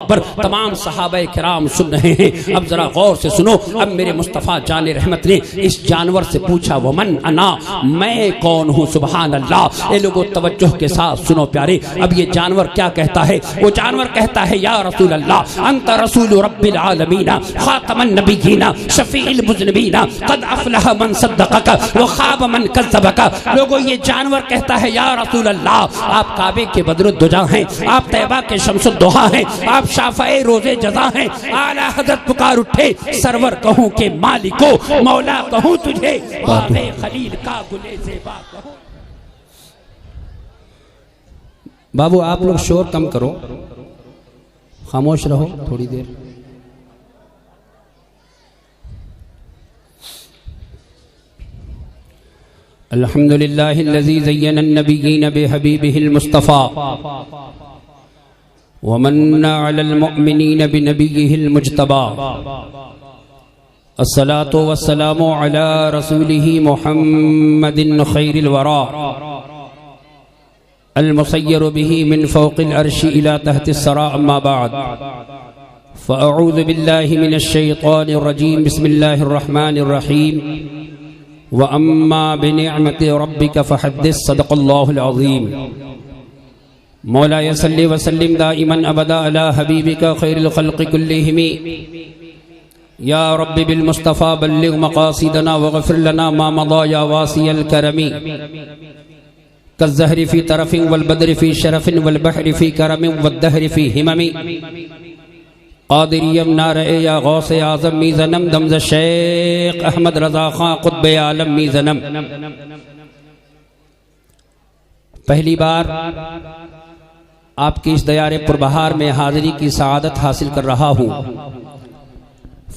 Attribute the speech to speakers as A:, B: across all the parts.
A: अकबर। तमाम सहाबा किराम सुन रहे हैं। अब जरा गौर से सुनो। अब मेरे मुस्तफ़ा जान रहमत ने इस जानवर से पूछा, वमन अना, मैं कौन हूँ? सुभान अल्लाह। ये लोगों तवज्जो के साथ सुनो प्यारे। अब ये जानवर क्या कहता है? वो जानवर कहता है, या रसूल अल्लाह, अंत रसूल रब्बिल आलमीन, खातमन नबिय्यीन, शफीउल मुज़निबीन, क़द अफ़लह मन सद्दक़क व ख़ाब मन कज़्ज़बक। लोगों, ये जानवर कहता है, या रसूल अल्लाह, आप काबे के बदरुद्दुजा हैं, आप तैबा के शम्सुद्दुहा हैं, आप शाफ़ए रोज़े जज़ा हैं। आला हज़रत पुकार उठे, सरवर कहूँ के मालिको, मौला कहूँ तुझे, बाग़े खलील का गुले ज़ेबा कहूँ। बाबू आप लोग शोर कम करो, खामोश रहो थोड़ी देर। अल्हम्दुलिल्लाहिल्लज़ी ज़य्यना अन्नबिय्यीन बिहबीबिहिल मुस्तफ़ा व मन्ना अलल मुअमिनीन बिनबिय्यिहिल मुज्तबा। अस्सलातु वस्सलामु अला रसूलिही मुहम्मदिन खैरिल वरा, अल मुसय्यरु बिही मिन फ़ौक़िल अर्शि इला तहतिस सरा। अम्मा बाद, फ़अऊज़ु बिल्लाहि मिनश शैतानिर रजीम। बिस्मिल्लाहिर रहमानिर रहीम। व अम्मा बिनिअमति रब्बिका फ़हद्दिस। सदक़ल्लाहुल अज़ीम। मौलाया सल्लि व सल्लिम दाइमन अबदा अला हबीबिका खैरिल ख़ल्क़ि कुल्लिहिम। या रब्बि बिल मुस्तफ़ा बल्लिग़ मक़ासिदना वग़फ़िर लना मा मदा या वासियल करमी। कज़्ज़हरि फ़ी तरफ़िन वल बद्रि फ़ी शरफ़िन वल बहरि फ़ी करमिन वद्दहरि फ़ी हिममी। क़ादिरियम नारे या गौसे आज़म मीज़नम दमज़ शेख अहमद रज़ा ख़ां क़ुत्बे आलम मीज़नम। पहली बार आपकी इस दयारे पुरबहार में हाज़िरी की सआदत हासिल कर रहा हूँ।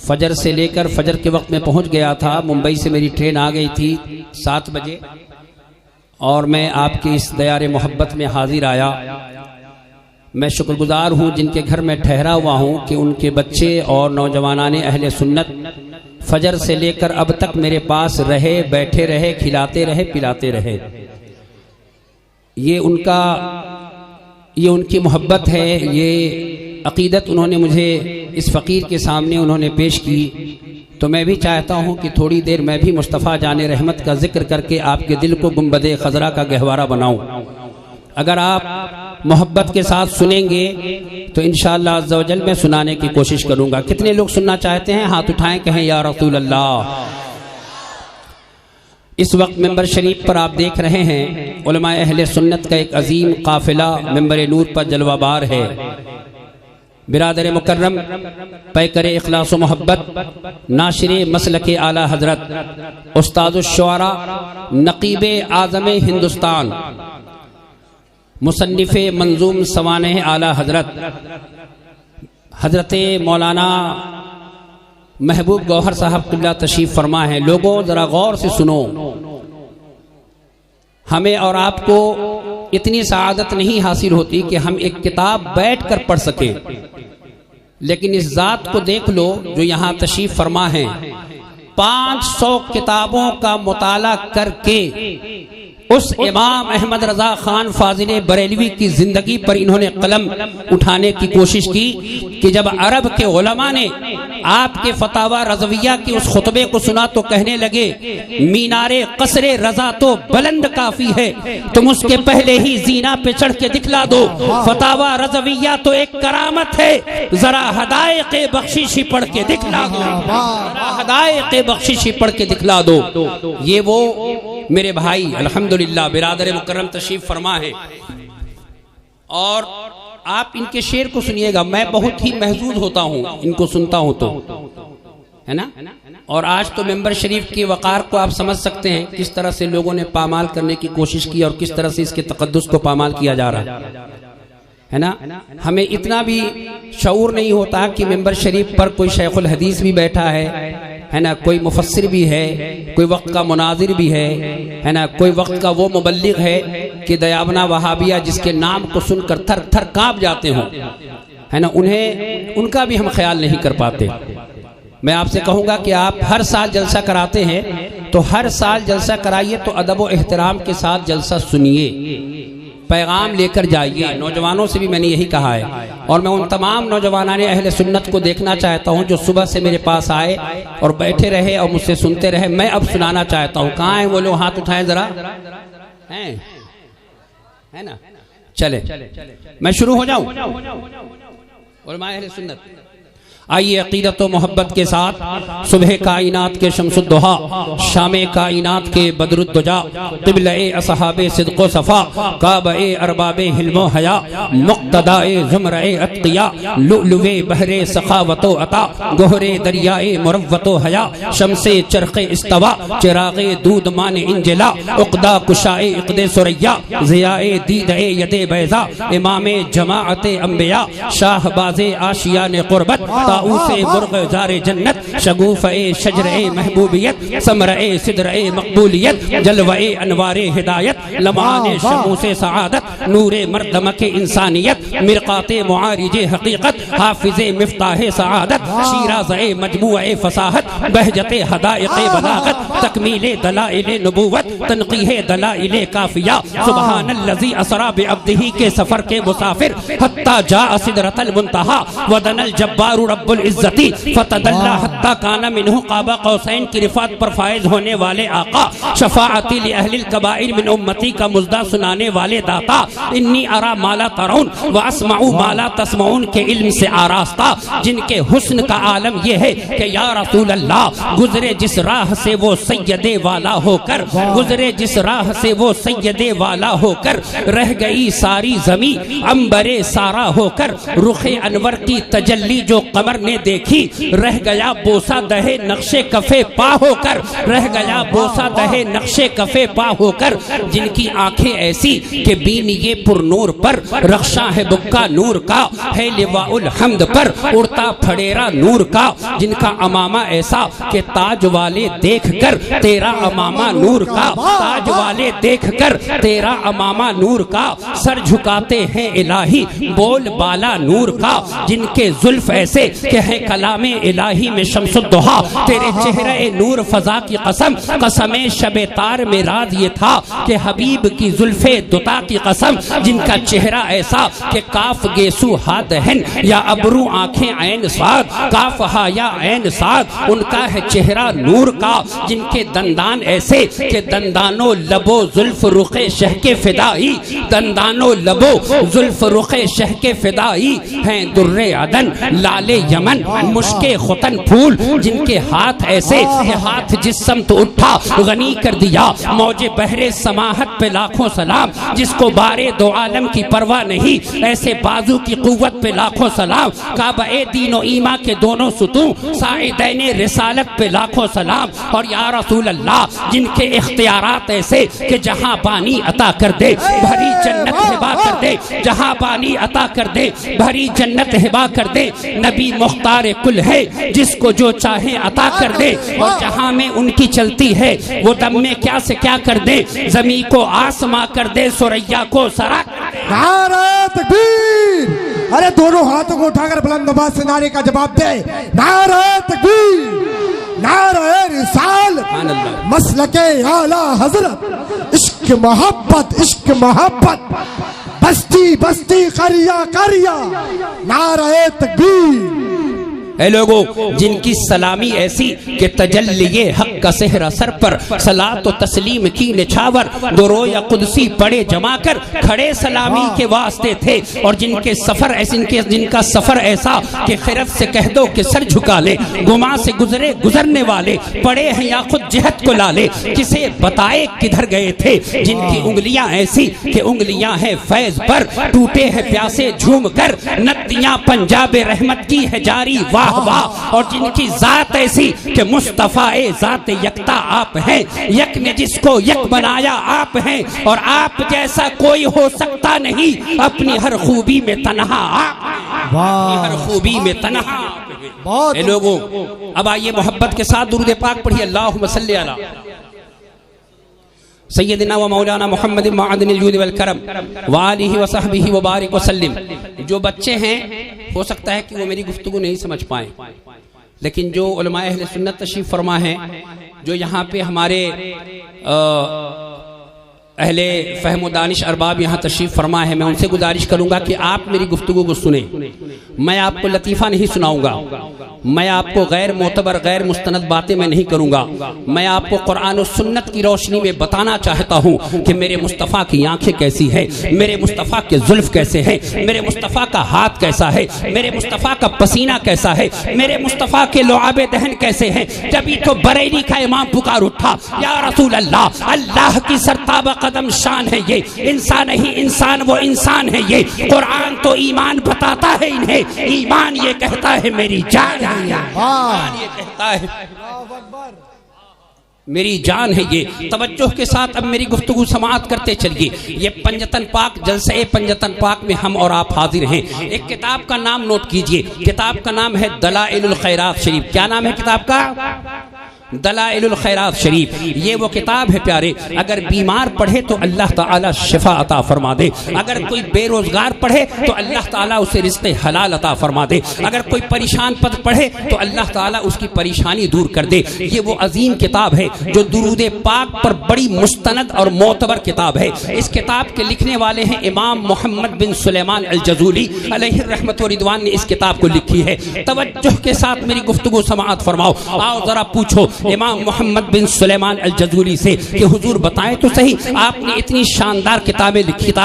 A: फजर से लेकर फजर के वक्त में पहुँच गया था। मुंबई से मेरी ट्रेन आ गई थी 7 बजे और मैं आपकी इस दयारे मोहब्बत में हाजिर आया। मैं शुक्रगुजार हूँ जिनके घर में ठहरा हुआ हूँ कि उनके बच्चे और नौजवानाने अहले सुन्नत फजर से लेकर अब तक मेरे पास रहे, बैठे रहे, खिलाते रहे, पिलाते रहे। ये उनकी मोहब्बत है। ये अकीदत उन्होंने मुझे इस फ़कीर के सामने उन्होंने पेश की। तो मैं भी चाहता हूँ कि थोड़ी देर मैं भी मुस्तफ़ा जाने रहमत का जिक्र करके आपके दिल को गुंबदे खजरा का गहवारा बनाऊँ। अगर आप मोहब्बत के साथ सुनेंगे तो इंशाअल्लाह अज़्ज़ा वजल मैं सुनाने की कोशिश करूँगा। कितने लोग सुनना चाहते हैं? हाथ उठाएं, कहें या रसूल अल्लाह। इस वक्त मेंबर शरीफ पर आप देख रहे हैं उलमाए अहले सुन्नत का एक अजीम काफिला मेंबर नूर पर जलवाबार है। बिरादर मुकर्रम पैकरे इखलास व मोहब्बत नाशिरे मसलके आला हजरत उस्तादुश शुअरा नकीबे आज़मे हिंदुस्तान मुसन्निफ़े मंजूम सवाने आला हजरत हजरत मौलाना महबूब गौहर साहब क़िबला तशरीफ़ फरमा है। लोगों ज़रा गौर से सुनो। हमें और आपको इतनी सआदत नहीं हासिल होती कि हम एक किताब बैठ कर पढ़ सके, लेकिन इस ज़ात को देख लो जो यहाँ तशरीफ़ फरमा है। 500 किताबों का मुताला करके उस इमाम अहमद रज़ा खान फाजिल बरेलवी की ज़िंदगी पर इन्होंने कलम उठाने की कोशिश की कि जब अरब के उलमा ने आपके फतावा रज़विया के उस खुतबे को सुना तो कहने लगे, मीनारे कसरे रज़ा तो बुलंद काफ़ी है, तुम उसके पहले ही जीना पे चढ़ के दिखला दो। फतावा रज़विया तो एक करामत है, ज़रा हदायक़े बख्शिशी पढ़ के दिखला दो, हदायक़े बख्शिशी पढ़ के दिखला दो। ये वो मेरे भाई अल्हम्दुलिल्लाह बिरादर मुकर्रम तशरीफ फरमा है। और आप इनके शेर को सुनिएगा। मैं बहुत ही महजूज होता हूँ इनको सुनता हूँ तो, है ना। और आज तो मेंबर शरीफ की वक़ार को आप समझ सकते हैं किस तरह से लोगों ने पामाल करने की कोशिश की और किस तरह से इसके तक़द्दुस को पामाल किया जा रहा है ना। हमें इतना भी शऊर नहीं होता कि मेंबर शरीफ पर कोई शेखुल हदीस भी बैठा है ना, कोई मुफस्सिर भी है, कोई वक्त का मुनाजिर भी है ना, कोई वक्त का वो मुबल्लिग है कि दयाबना वहाबिया जिसके नाम को सुनकर थर थर कांप जाते हों, है ना, उनका भी हम ख्याल नहीं कर पाते। मैं आपसे कहूँगा कि आप हर साल जलसा कराते हैं तो हर साल जलसा कराइए तो अदब व एहतराम के साथ जलसा सुनिए। पैगाम लेकर जाइए। नौजवानों से भी मैंने यही कहा है, और मैं उन तमाम नौजवानाने अहले सुन्नत को देखना चाहता हूँ जो सुबह से मेरे पास आए और बैठे रहे और मुझसे सुनते रहे। मैं अब सुनाना चाहता हूँ। कहाँ है वो लोग? हाथ उठाएं जरा। है ना? चले मैं शुरू हो जाऊं। उलमाए अहले सुन्नत, आइए अकीदत व मोहब्बत के साथ सुबह कायनात के शम्सुद्दुहा, शामे कायनात के बदरुद्दुजा, क़िबले असहाबे सिद्क़ो सफ़ा, काबे अरबाबे हिल्मो हया, मुक़्तदाए ज़ुमरे अत्क़िया, लुलुवे बहरे सखावतो अता, गोहरे दरियाए मुरव्वतो हया, शम्से चरख़े इस्तवा, चिराग़े दूध माने इंजला, उक़दा कुशाए इक़दे सुरैया, ज़ियाए दीदे यदे बैज़ा, इमामे जमाअते अम्बिया, शाहबाज़े आशियाने क़ुर्बत, उसे मुर्ग जारे जन्नत, शगूफ़े शजरे महबूबियत, समरे सिदरे मकबूलियत, जलवे अनवारे हिदायत, लम्हाने शमूसे सआदत, नूरे मर्दमके इंसानियत, मिरक़ाते मुआरिजे हकीकत, हाफिज़े मिफ्ताहे सआदत, शीराज़े मजमूए फसाहत, बहजते हदाइक़े बलागत, तकमीले दलाइले नबूवत, तनक़ीहे दलाइले काफ़िया, सुबहानल्लज़ी असरा बिअब्दिही के सफ़र के मुसाफिर, हत्ता जाअ सिदरतल मुंतहा, वदनल जब्बारु रब्बुल इज्जती, फतदल्ला हत्ता काना मिन्हु क़ाबा क़ौसैन की रिफ़ात पर फायज होने वाले आका, शफ़ाअती लि अहलिल कबाइर मिन उम्मती का मुज़्दा सुनाने वाले दाता, इन्नी अरा माला तराउन व अस्माउ माला तस्माउन के इल्म से आरास्ता, जिनके हुस्न का आलम यह है कि या रसूल अल्लाह, गुजरे जिस राह से वो सैयदे वाला होकर, गुजरे जिस राह से वो सैयदे वाला होकर, रह गई सारी ज़मी अंबरे सारा होकर, रुखे अनवर की तजल्ली जो कमर ने देखी, रह गया बोसा दहे नक्शे कफे पा होकर, रह गया बोसा दहे नक्शे कफे पा होकर, जिनकी आंखें ऐसी कि बीन ये पुरनूर पर, रक्षा है बुक्का नूर का, है लिवाउल हम्द पर उड़ता फड़ेरा नूर का, जिनका अमामा ऐसा कि ताज वाले देखकर तेरा अमामा नूर का, ताज वाले देखकर तेरा अमामा नूर का, सर झुकाते हैं इलाही बोल बाला नूर का, जिनके जुल्फ ऐसे कि है कलामे इलाही में शम्सुद्दुहा, तेरे चेहरे नूर फजा की कसम, कसमे शबे तार में राज ये था कि हबीब की जुल्फे दुता की कसम, जिनका चेहरा ऐसा कि काफ गेसू हाथ हन या अबरू आंखें ऐन साद, काफ हा या ऐन साद, उनका है चेहरा नूर का, जिनके दंदान ऐसे कि दंदानो लबो जुल्फ रुखे शह के फिदाई, दंदानो लबो जुल्फ रुखे शह के फिदाई, हैं दुर्रे अदन लाले यमन मुश्के खुतन फूल, जिनके हाथ ऐसे हाथ जिस समत उठा गनी कर दिया, मौजे बहरे समाहत पे लाखों सलाम, जिसको बारे दो आलम की परवाह नहीं, ऐसे बाजू की कुव्वत पे लाखों सलाम, काबे दीनो ईमा के दोनों सुतूं, साइदैने रिसालत पे लाखों सलाम, और या रसूल अल्लाह, जिनके इख्तियारात ऐसे कि जहां पानी अता कर दे भरी जन्नत हिबा कर दे, जहां पानी अता कर दे भरी जन्नत हिबा कर दे, नबी मुख्तार कुल है जिसको जो चाहे अता कर दे, और जहां में उनकी चलती है वो दम में क्या से क्या कर दे, जमी को आसमां कर दे, सुरैया को सरा।
B: नारे तकबीर! अरे दोनों हाथों को उठाकर बुलंद आवाज से नारे का जवाब दे। नारे तकबीर, नारे रिसाल, मसलके आला हजरत, इश्क मोहब्बत, इश्क मोहब्बत, बस्ती बस्ती करिया करिया, नारे तकबीर।
A: ऐ लोगों, जिनकी सलामी ऐसी कि तजल्लिए हक का सेहरा सर पर, सलात व तस्लीम की निछावर, दुरो या कुदसी पड़े जमा कर, खड़े सलामी के वास्ते थे, और जिनके सफर ऐसे, जिनका सफर ऐसा कि खिरत से कह दो कि सर झुका ले, गुमा से गुजरे गुजरने वाले पड़े हैं या खुद जिहत को लाले, किसे बताए किधर गए थे, जिनकी उंगलियां ऐसी कि उंगलियां हैं फैज पर, टूटे हैं प्यासे झूम कर, नदियां पंजाबे रहमत की है जारी वाह वाह, और जिनकी जात ऐसी कि मुस्तफाए जात यकता आप हैं, यक ने जिसको यक बनाया आप हैं, और आप जैसा कोई हो सकता नहीं, अपनी हर खूबी में तन्हा आप, हर खूबी में तन्हा। ऐ लोगों, अब आइए मोहब्बत के साथ दुरूद पाक पढ़िए। अल्लाहुम्मा सल्ली अला सय्यदिना व मौलाना मुहम्मद मअदनिल जूद वल करम व आलिहि व सहबिहि व बारिक व सल्लिम। जो बच्चे हैं, हो सकता है कि वो मेरी गुफ्तगू नहीं समझ पाए, लेकिन जो उलमाए अहले सुन्नत तशरीफ फरमा हैं, जो यहाँ पे हमारे अहले फहम व दानिश अरबाब यहाँ तशरीफ़ फरमा है, मैं उनसे गुजारिश करूँगा कि आप मेरी गुफ्तगू को सुने। मैं आपको लतीफ़ा नहीं सुनाऊँगा, मैं आपको गैर मोतबर गैर मुस्तनद बातें मैं नहीं करूँगा। मैं आपको कुरान और सुन्नत की रोशनी में बताना चाहता हूँ कि मेरे मुस्तफ़ा की आंखें कैसी है, मेरे मुस्तफ़ा के जुल्फ़ कैसे हैं, मेरे मुस्तफ़ा का हाथ कैसा है, मेरे मुस्तफ़ा का पसीना कैसा है, मेरे मुस्तफ़ा के लुआबे दहन कैसे हैं। जभी तो बरेली का इमाम पुकार उठा, या रसूल अल्लाह, अल्लाह की सरताबा कदम शान है ये, इंसान नहीं इंसान वो इंसान है ये। कुरान तो ईमान बताता है इन्हें, ईमान ये कहता है मेरी जान है, ईमान ये कहता है मेरी जान है ये। तवज्जो के साथ अब मेरी गुफ्तगू समाअत करते चलिए। ये पंजतन पाक जलसे पंजतन पाक में हम और आप हाजिर हैं। एक किताब का नाम नोट कीजिए, किताब का नाम है दलाइलुल खैरात शरीफ। क्या नाम है किताब का? दलाइलुल खैरात शरीफ। ये वो किताब है प्यारे, अगर बीमार पढ़े तो अल्लाह ताला शिफा अता फरमा दे, अगर कोई बेरोजगार पढ़े तो अल्लाह ताला उसे रिज़्क़े हलाल अता फरमा दे, अगर कोई परेशान पद पढ़े तो अल्लाह ताला उसकी परेशानी दूर कर दे। ये वो अजीम किताब है जो दुरूद पाक पर बड़ी मुस्तनद और मोतबर किताब है। इस किताब के लिखने वाले हैं इमाम मोहम्मद बिन सुलेमान अल जज़ूली अलैहि रहमत व रिदवान ने इस किताब को लिखी है। तवज्जो के साथ मेरी गुफ्तगू समाअत फरमाओ। आओ जरा पूछो इमाम मोहम्मद बिन सुलेमान अल जज़ूली से कि हुजूर बताएं तो सही, आपने इतनी शानदार किताब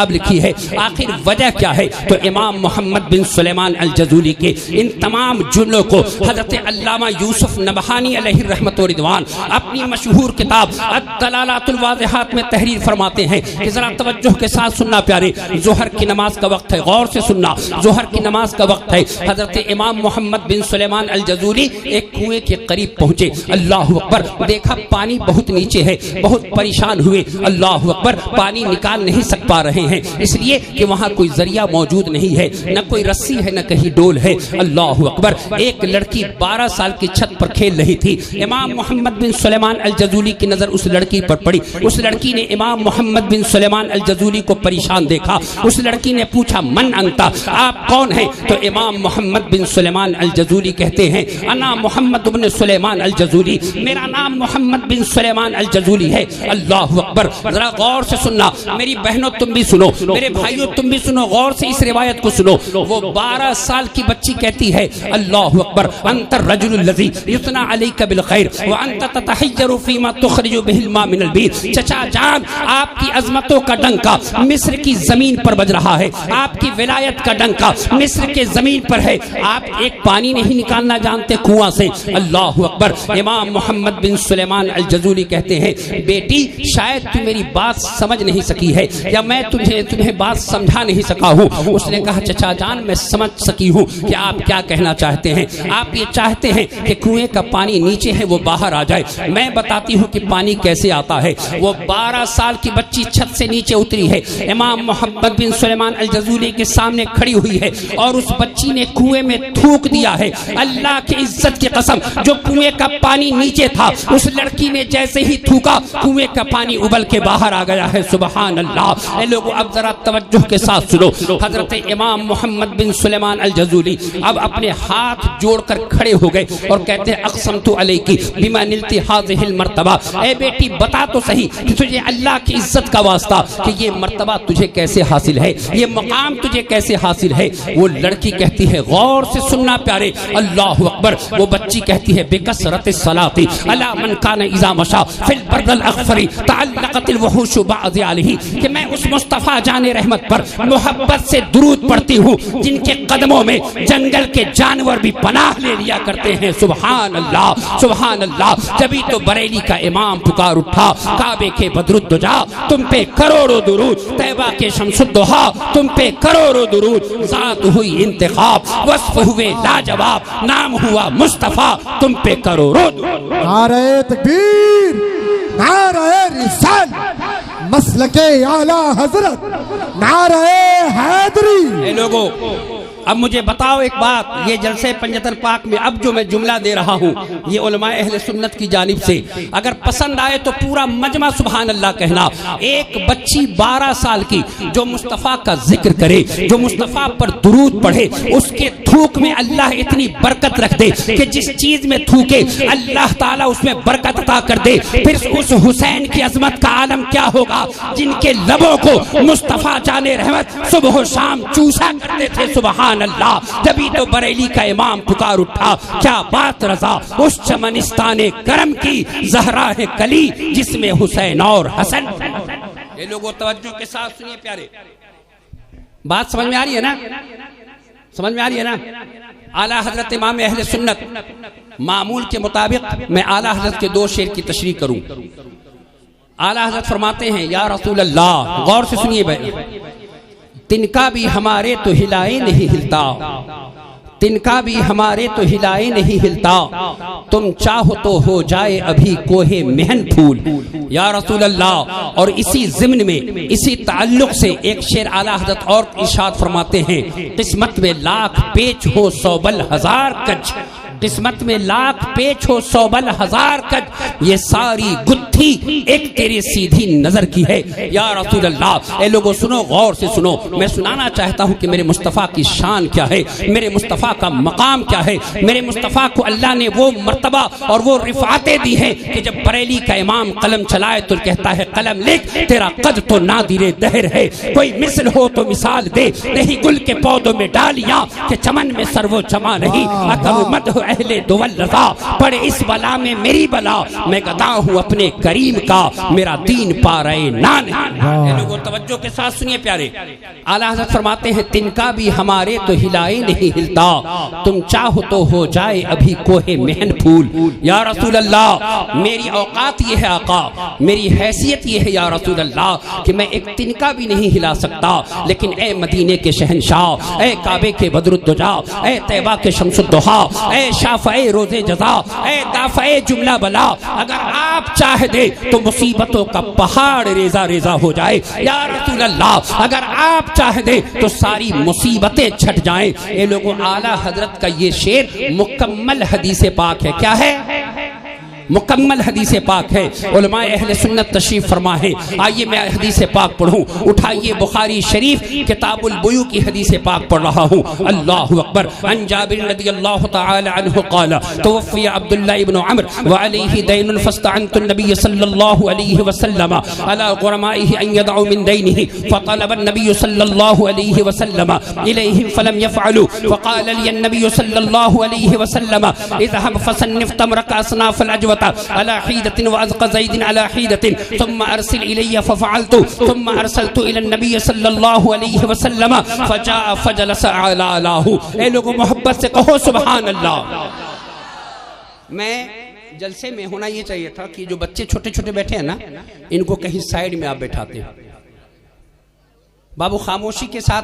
A: लिखी है, आखिर वजह क्या है? तो इमाम मोहम्मद बिन सुलेमान अल जज़ूली के इन तमाम जुमलों को हज़रत अल्लामा यूसुफ नबहानी अलैहि रहमत व रिदवान अपनी मशहूर किताब अद-दलालातुल वाज़िहात में तहरीर फरमाते हैं कि जरा तवज्जो के साथ सुनना प्यारे। ज़ोहर की नमाज का वक्त है, गौर से सुनना, ज़ोहर की नमाज का वक्त है। हज़रत इमाम मोहम्मद बिन सुलेमान अल जज़ूली एक कुएं के करीब पहुंचे। अल्लाह अकबर, देखा पानी बहुत नीचे है, बहुत परेशान हुए। अल्लाह अकबर, पानी निकाल नहीं सक पा रहे हैं, इसलिए कि वहाँ कोई जरिया मौजूद नहीं है, न कोई रस्सी है, न कहीं डोल है। अल्लाह अकबर, एक लड़की 12 साल की छत पर खेल रही थी। इमाम मोहम्मद बिन सुलेमान अल जज़ूली की नजर उस लड़की पर पड़ी। उस लड़की ने इमाम मोहम्मद बिन सुलेमान अल जज़ूली को परेशान देखा। उस लड़की ने पूछा, मन अंता, आप कौन हैं? तो इमाम मोहम्मद बिन सुलेमान अल जज़ूली कहते हैं, अना मोहम्मद बिन सुलेमान अल जज़ूली, मेरा नाम मोहम्मद बिन सुलेमान अल जज़ूली है। अल्लाह अकबर, जरा गौर से सुनना मेरी बहनों, तुम भी सुनो, मेरे भाइयों तुम भी सुनो, गौर से इस रिवायत को सुनो। वो 12 साल की बच्ची कहती है, अल्लाह अकबर, अंतर रजुलुल लज़ी युतना अलैका बिल खैर व अंत ततहय्यरु फीमा तुखरिजु बिहिल मा मिनल बीर। चचा जान, आपकी अजमतों का डंका मिस्र की जमीन पर बज रहा है, आपकी विलायत का डंका मिस्र के जमीन पर है। आप एक पानी नहीं निकालना जानते कुआं से। अल्लाह अकबर। इमाम मोहम्मद बिन सुलेमान अल जज़ूली कहते हैं, बेटी शायद तू मेरी बात समझ नहीं सकी है, या मैं तुम्हें बात समझा नहीं सका हूँ। उसने कहा, चचा जान, मैं समझ सकी हूँ कि आप क्या कहना चाहते हैं। आप ये चाहते हैं कि कुएं का पानी नीचे है वो बाहर आ जाए। मैं बताती हूँ कि पानी कैसे आता है। वो 12 साल की बच्ची छत से नीचे उतरी है, इमाम मोहम्मद बिन सुलेमान अल जज़ूली के सामने खड़ी हुई है और उस बच्ची ने कुएं में थूक दिया है। अल्लाह की इज्जत की कसम, जो कुएं का पानी नीचे था, उस लड़की ने जैसे ही थूका, कुएं का पानी उबल के बाहर आ गया है। सुबहान अल्लाह। ए लोगों, अब जरा तवज्जो के साथ सुनो। हजरत इमाम मोहम्मद बिन सुलेमान अल जज़ूली अब अपने हाथ जोड़कर खड़े हो गए और कहते हैं, अक़समतु अलैकी बिमा निलती हाज़िहिल मर्तबा। ए बेटी, बता तो सही कि तुझे अल्लाह की इज्जत का वास्ता कि ये मर्तबा तुझे कैसे हासिल है, ये मकाम तुझे कैसे हासिल है। वो लड़की कहती है, गौर से सुनना प्यारे, अल्लाह अकबर। वो बच्ची कहती है, बिकसरत सलाती अला मन कान इज़ा मशा फिल बर्दल अग़फ़री तअल्लक़तिल वहूशु बअज़ आलिही, कि मैं उस मुस्तफ़ा जाने रहमत पर मोहब्बत से दुरूद पढ़ती हूँ जिनके कदमों में जंगल के जानवर भी पनाह ले लिया करते हैं। सुबहान अल्लाह, सुबहान अल्लाह। जभी तो बरेली का इमाम पुकार उठा, काबे के बदरुद्दुजा तुम पे करोड़ों दुरूद, तैबा के शम्सुद्दुहा तुम पे करोड़ों दुरूद, ज़ात हुई इंतखाब, वस्फ हुए लाजवाब, नाम हुआ मुस्तफ़ा तुम पे करोड़ों दुरूद।
B: नारे तकबीर, नारे रिसाल, मसलके आला हजरत, नारे हैदरी।
A: लोगों, अब मुझे बताओ एक बात, ये जलसे पंजतन पाक में अब जो मैं जुमला दे रहा हूँ ये उलमाए अहले सुन्नत की जानिब से, अगर पसंद आए तो पूरा मजमा सुभान अल्लाह कहना। एक बच्ची 12 साल की जो मुस्तफ़ा का जिक्र करे, जो मुस्तफ़ा पर दुरूद पढ़े, उसके थूक में अल्लाह इतनी बरकत रख दे कि जिस चीज में थूके अल्लाह ताला उसमें बरकत अता कर दे। फिर उस हुसैन की अजमत का आलम क्या होगा जिनके लबों को मुस्तफ़ा जाने रहमत सुबह शाम चूसा करते थे। सुभान अल्लाह। तभी तो बरेली का इमाम पुकार उठा, क्या बात रजा उस चमनिस्ताने करम की, ज़हरा है कली जिसमें हुसैन और हसन। ये लोगों तवज्जो के साथ सुनिए प्यारे, बात समझ में आ रही है ना? समझ में आ रही है ना? आला हजरत इमाम अहले सुन्नत मामूल के मुताबिक मैं आला हजरत के 2 शेर की तशरीह करूं। आला हजरत फरमाते हैं, या रसूल अल्लाह, गौर से सुनिए भाई, तिनका भी हमारे तो हिलाए नहीं हिलता, तिनका भी हमारे तो हिलाए नहीं हिलता, तुम चाहो तो हो जाए अभी कोहे मेहन फूल। या रसूल अल्लाह। और इसी ज़िम्न में इसी ताल्लुक से एक शेर आला हज़रत और इरशाद फरमाते हैं, किस्मत में लाख पेच हो 100 बल 1000 कज, किस्मत में लाख पेच हो 100 बल 1000 कज, ये सारी गुत्थी एक तेरी सीधी नजर की है। या रसूल अल्लाह। ए लोगों सुनो, गौर से सुनो, मैं सुनाना चाहता हूं कि मेरे मुस्तफ़ा की शान क्या है, मेरे मुस्तफ़ा का मकाम क्या है। मेरे मुस्तफ़ा को अल्लाह ने वो मर्तबा और वो रिफातें दी हैं कि जब बरेली का इमाम कलम चलाए तो कहता है, कलम लिख, तेरा कद तो नादिरे दहर है, कोई मिसल हो तो मिसाल दे, नहीं गुल के पौधों में डालियां कि चमन में सरवो जमा नहीं, अकल मद हो अहले दुवल रजा, पड़े इस बला में मेरी बला, मैं गदा हूँ अपने करीम का, मेरा दीन पा रहे नान। लोगों तवज्जो के साथ सुनिए प्यारे, आला हज़रत फरमाते हैं, तिनका भी हमारे तो हिलाए नहीं हिलता, तुम चाहो तो हो जाए अभी कोहे मेहन फूल। या रसूल अल्लाह। मेरी औकात ये है आका, मेरी हैसियत ये है या रसूल अल्लाह कि मैं एक तिनका भी नहीं हिला सकता, लेकिन ए मदीने के शहनशाह, ए काबे के बदरुद्दुजा, ए तैबा के शम्सुद्दुहा, ए शाफ़ए रोज़े जज़ा, ए दाफ़ए जुमला बला, अगर आप चाह दे तो मुसीबतों का पहाड़ रेजा रेजा हो जाए। या रसूल अल्लाह। अगर आप चाह दे तो सारी मुसीबतें छट जाएं। ये लोगों, आला हजरत का ये शेर मुकम्मल हदीस पाक है। क्या है? मुकम्मल हदीस पाक है। उलमाए अहले सुन्नत तशरीफ फरमा है। आइए मैं हदीस पाक पढ़ूं। उठाइए बुखारी शरीफ किताबुल बुयू की हदीस पाक पढ़ रहा हूँ। अल्लाहु अकबर। अन जाबिर रज़ियल्लाहु तआला अन्हु क़ाल तवफ़िया अब्दुल्लाह इब्न अम्र व अलैहि दैनुन फ़स्तअनतु नबी सल्लल्लाहु अलैहि वसल्लम अला ग़ुरमाइहि अन यदअु मिन दैनिहि फ़तलब नबी सल्लल्लाहु अलैहि वसल्लम इलैहिम फ़लम यफ़अलू फ़क़ाल लिय नबी सल्लल्लाहु अलैहि वसल्लम इज़हब फ़सन्निफ़ तमरक असनाफ़ल अजव अला हीदतिन व अज़क़ ज़ैदिन अला हीदतिन थुम्मा अरसिल इलैया फ़फ़अलतु थुम्मा अरसलतु इला नबी सल्लल्लाहु अलैहि वसल्लम फ़जाअ फ़जलस अला अलाहु। ए लोगों, मोहब्बत से कहो सुभान अल्लाह। मैं जलसे में होना ये चाहिए था कि जो बच्चे छोटे छोटे बैठे हैं ना, इनको कहीं साइड में आप बैठाते हैं। बाबू खामोशी के साथ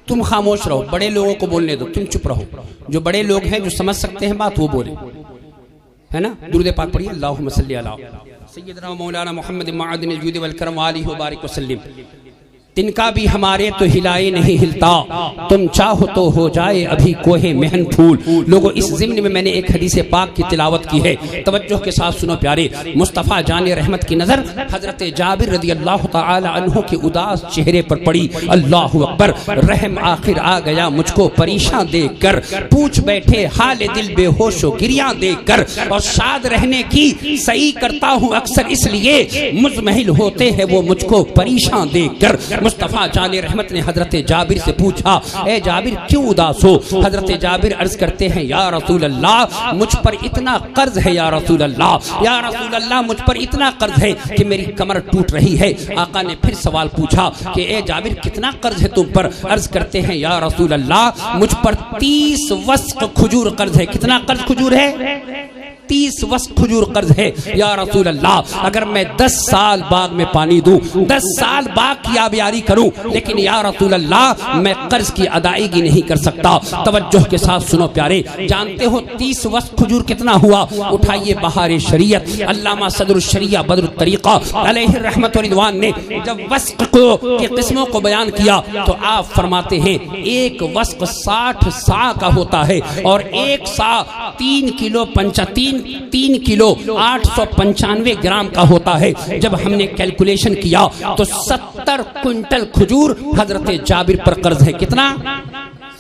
A: तुम खामोश रहो, बड़े लोगों को बोलने दो, तुम चुप रहो। जो बड़े लोग हैं, जो समझ सकते हैं बात, वो बोले, है ना? दुरूद पाक पढ़िए। अल्लाहुम्मा सल्ली अला सय्यिदना मौलाना मुहम्मद माअदिन जुद वल करम वालिहि व बारिक वसल्लम। तिनका भी हमारे तो हिलाए नहीं हिलता, तुम चाहो तो हो जाए अभी कोहे मेहन फूल। लोगों, इस ज़िम्न में मैंने एक हदीस पाक की तिलावत की है, तवज्जो के साथ सुनो प्यारे। मुस्तफ़ा जाने रहमत की नज़र हज़रत जाबिर रज़ियल्लाहु तआला अन्हु के उदास चेहरे पर पड़ी। अल्लाहु अकबर। रहम आखिर आ गया मुझको परेशान देख कर, पूछ बैठे हाल दिल बेहोशो गिरियां देख कर, और शाद रहने की सही करता हूँ अक्सर इसलिए मुज़महिल होते हैं वो मुझको परेशान देख कर। मुस्तफ़ा जाने रहमत ने हजरत जाबिर से पूछा, ए जाबिर क्यों उदास हो? हजरत जाबिर अर्ज करते हैं, या रसूल अल्लाह, मुझ पर इतना कर्ज है, या रसूल अल्लाह, या रसूल अल्लाह, मुझ पर इतना कर्ज है कि मेरी कमर टूट रही है। आका ने फिर सवाल पूछा कि ए जाबिर कितना कर्ज है तुम पर? अर्ज करते हैं, या रसूल अल्लाह, मुझ पर 30 वस्क खजूर कर्ज है। कितना कर्ज खजूर है? 30 वस्क खजूर कर्ज है या रसूल अल्लाह, अगर मैं 10 साल बाग में पानी दूं, 10 साल बाग की आबियारी करूं, लेकिन या रसूल अल्लाह मैं कर्ज की अदायगी नहीं कर सकता। तवज्जो के साथ सुनो प्यारे, जानते हो 30 वस्क खजूर कितना हुआ? उठाइए बहार शरीयत, अल्लामा सदर शरिया बदर तरीका अलैहि रहमत व रिदवान ने जब वस्क की किस्मों को बयान किया तो आप फरमाते हैं एक वस्क 60 सा का होता है और एक सा 3 किलो 895 ग्राम का होता है। जब हमने कैलकुलेशन किया तो 70 क्विंटल खजूर हजरत जाबिर पर कर्ज है। कितना?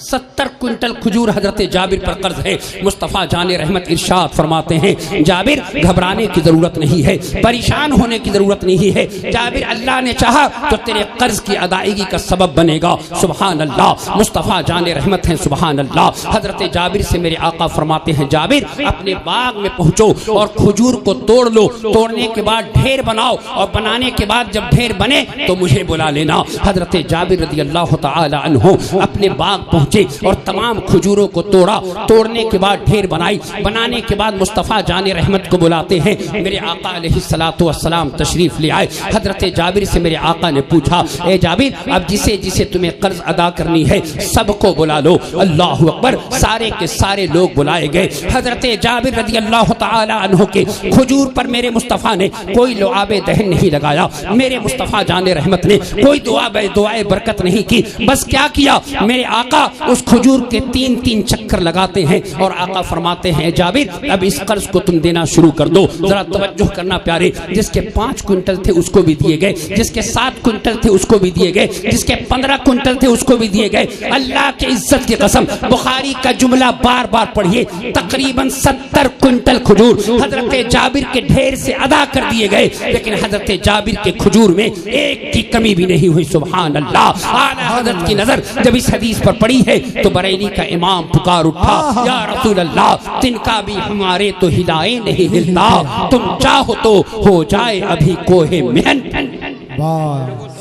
A: 70 क्विंटल खजूर हजरत जाबिर पर कर्ज है। मुस्तफ़ा जाने रहमत इरशाद फरमाते हैं, जाबिर घबराने की जरूरत नहीं है, परेशान होने की जरूरत नहीं है। जाबिर अल्लाह ने चाहा तो तेरे कर्ज की अदायगी का सबब बनेगा। सुभान अल्लाह। मुस्तफ़ा जाने रहमत हैं, सुभान अल्लाह। हजरत जाबिर से मेरे आका फरमाते हैं, जाबिर अपने बाग में पहुंचो और खजूर को तोड़ लो, तोड़ने के बाद ढेर बनाओ और बनाने के बाद जब ढेर बने तो मुझे बुला लेना। हजरत जाबिर रज़ी अल्लाह तआला अन्हु अपने बाग पहुंचे और तमाम खजूरों को तोड़ा, तोड़ने के बाद ढेर बनाई, बनाने के बाद मुस्तफ़ा जाने रहमत को बुलाते हैं। मेरे आका अलैहिस्सलातु वस्सलाम तशरीफ ले आए। हजरत जाबिर से मेरे आका ने पूछा, ए जाबिर अब जिसे जिसे तुम्हें कर्ज अदा करनी है सबको बुला लो। अल्लाहु अकबर। सारे के सारे लोग बुलाए गए। हजरत जाबिर रज़ी अल्लाह तआला अन्हु के खजूर पर मेरे मुस्तफ़ा ने कोई लुआब दहन नहीं लगाया। मेरे मुस्तफ़ा जाने रहमत ने कोई दुआए बरकत नहीं की। बस क्या किया, मेरे आका उस खजूर के 3-3 चक्कर लगाते हैं और आका फरमाते हैं, जाबिर अब इस कर्ज को तुम देना शुरू कर दो। जरा तवज्जो करना प्यारे, जिसके 5 क्विंटल थे उसको भी दिए गए, जिसके 7 क्विंटल थे उसको भी दिए गए, जिसके 15 क्विंटल थे उसको भी दिए गए। अल्लाह के इज्जत की कसम, बुखारी का जुमला बार बार पढ़िए, तकरीबन 70 क्विंटल खजूर हजरत जाबिर के ढेर से अदा कर दिए गए, लेकिन हजरत जाबिर के खजूर में एक की कमी भी नहीं हुई। सुभान अल्लाह। आला हजरत की नजर जब इस हदीस पर पड़ी है तो बरेली का इमाम पुकार उठा, या रसूल अल्लाह तिनका भी हमारे तो हिलाए नहीं हिलता, तुम चाहो तो हो जाए अभी कोहे मेहन।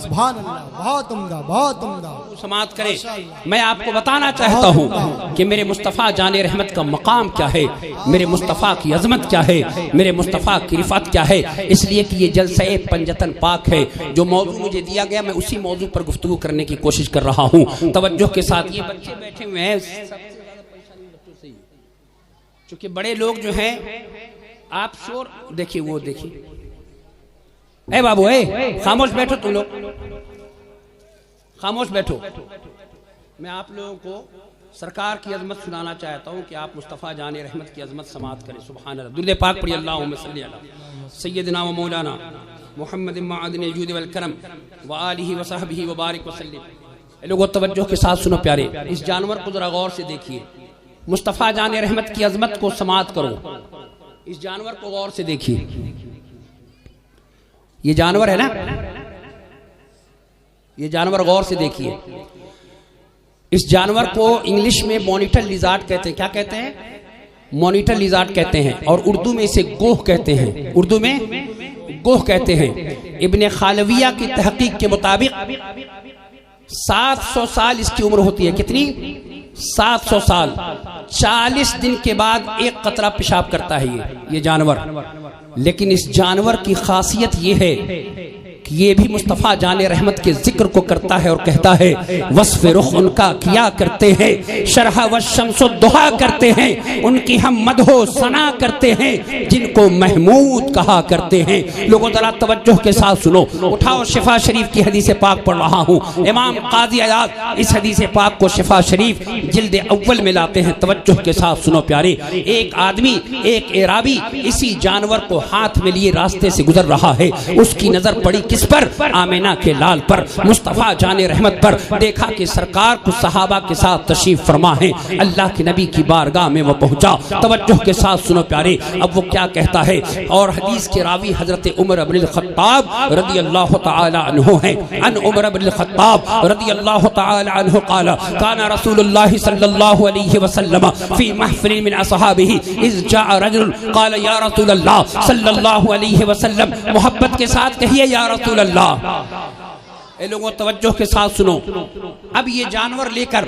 B: सुभान अल्लाह। बहुत उम्दा, बहुत उम्दा।
A: समात करें। मैं आपको बताना चाहता हूँ कि मेरे मुस्तफ़ा जाने रहमत का मकाम क्या है, मेरे मुस्तफ़ा की अजमत क्या है, मेरे मुस्तफ़ा की रिफत क्या है। इसलिए कि ये जलसे पंजतन पाक है। जो मौजू मुझे दिया गया मैं उसी मौजू पर गुफ्तगू करने की कोशिश कर रहा हूँ। तवज्जो के साथ। ये बच्चे बैठे हुए हैं, सबसे ज्यादा परेशानी बच्चों से ही, क्योंकि बड़े लोग जो हैं आप शोर देखिए, वो देखिए, ए बाबू ए खामोश बैठो, तुम लोग खामोश बैठो। मैं आप लोगों को सरकार की अजमत सुनाना चाहता हूँ कि आप मुस्तफ़ा जाने रहमत की अजमत समात करें। सुभान अल्लाह। दुरूद पाक पढ़िए, अल्लाहुम्मा सल्ली अला सय्यदना व मौलाना मुहम्मद मअदन जूद वल करम व आलिहि व सहबिहि व बारिक व सल्लिम। लोगों तवज्जो के साथ सुनो प्यारे, इस जानवर को जरा गौर से देखिए। मुस्तफ़ा जाने रहमत की अजमत को समात करो। इस जानवर को गौर से देखिए। ये जानवर है ना, ये जानवर गौर से देखिए। इस जानवर को इंग्लिश में मॉनिटर लिजार्ड कहते हैं। क्या कहते हैं? मॉनिटर लिजार्ड कहते हैं, और उर्दू में इसे गोह कहते हैं। उर्दू में गोह कहते हैं। इब्ने खालविया की तहकीक के मुताबिक 700 साल इसकी उम्र होती है। कितनी? 700 साल। 40 दिन के बाद एक कतरा पेशाब करता है ये जानवर। लेकिन इस जानवर की खासियत ये है कि ये भी मुस्तफ़ा जाने रहमत के जिक्र को करता है और कहता है, वस्फ़ रुख उनका किया करते हैं, शरह व शम्सो दुहा करते हैं, उनकी हम मदहो सना करते हैं, जिनको महमूद कहा करते हैं। लोगों जरा तवज्जो के साथ सुनो। उठाओ, शिफा शरीफ की हदीस पाक पढ़ रहा हूँ। इमाम काजी अयाद इस हदीस पाक को शिफा शरीफ जिल्द अव्वल में लाते हैं। तवज्जो के साथ सुनो प्यारे। एक आदमी, एक एराबी इसी जानवर को हाथ में लिए रास्ते से गुजर रहा है। उसकी नजर पड़ी किस पर? आमिना के लाल पर, मुस्तफ़ा जाने रहमत पर। देखा कि सरकार कुछ सहाबा के साथ तशरीफ फरमा है। अल्लाह के नबी की बारगाह में वो पहुंचा। तवज्जो के साथ सुनो प्यारे। अब वो क्या कहता है, और हदीस के रावी हजरत उमर इब्नुल खत्ताब रज़ी अल्लाह तआला अन्हु हैं। अन उमर इब्नुल खत्ताब रज़ी अल्लाह तआला अन्हु क़ाला काना रसूलुल्लाह सल्लल्लाहु अलैहि वसल्लम फी महफ़िल मिन असहाबिही इज़ जाअ रजुल क़ाला या रसूलल्लाह सल्लल्लाहु अलैहि वसल्लम। मोहब्बत के साथ कहिए या रसूल अल्लाह। ए लोगों तवज्जो के साथ सुनो। अब ये जानवर लेकर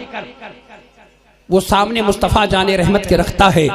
A: वो सामने मुस्तफ़ा जाने रहमत के रखता है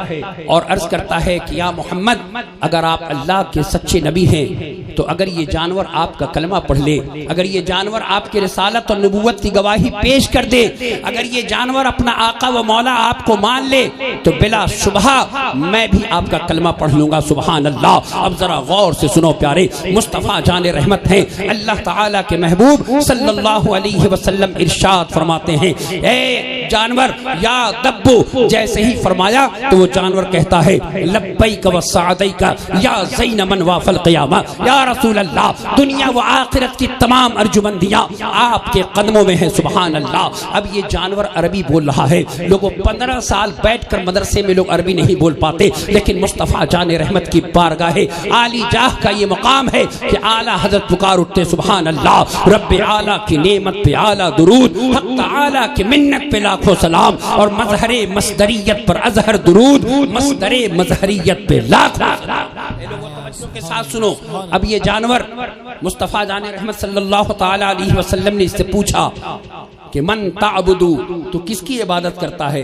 A: और अर्ज करता है कि या मोहम्मद, अगर आप अल्लाह के सच्चे नबी हैं तो अगर ये जानवर आपका कलमा पढ़ ले, अगर ये जानवर आपके रिसालत और नबूवत की गवाही पेश कर दे, अगर ये जानवर अपना आका व मौला आपको मान ले तो बिला शुबहा मैं भी आपका कलमा पढ़ लूंगा। सुभान अल्लाह। अब जरा गौर से सुनो प्यारे, मुस्तफ़ा जाने रहमत हैं, अल्लाह ताला के महबूब सल्लल्लाहु अलैहि वसल्लम इरशाद फरमाते हैं, ए जानवर या दब्बू, जैसे ही फरमाया तो वो जानवर कहता है लब्बैक व सअदैक या ज़ैनमन वाफल क़ियामा, या रसूल अल्लाह, दुनिया व आखिरत की तमाम अर्जुमंदियां आपके कदमों में है। सुभान अल्लाह। अब ये जानवर अरबी बोल रहा है। लोगों 15 साल बैठकर मदरसे में लोग अरबी नहीं बोल पाते, लेकिन मुस्तफ़ा जाने रहमत की बारगाह आली जाह का ये मकाम है कि आला हजरत पुकार उठते सुभान अल्लाह। रब्बे आला की नेमत पे आला दुरूद, हक़ ताला की मिन्नत पे लाखों सलाम, और मजहरे मसदरियत पर अजहर दुरूद, मसदरे मजहरियत पे लाखों सलाम। के साथ सुनो। अब ये जानवर मुस्तफ़ा जाने रहमत सल्लल्लाहु ताला अलैहि वसल्लम ने इससे पूछा कि मन ताबुदू, तो किसकी इबादत करता है?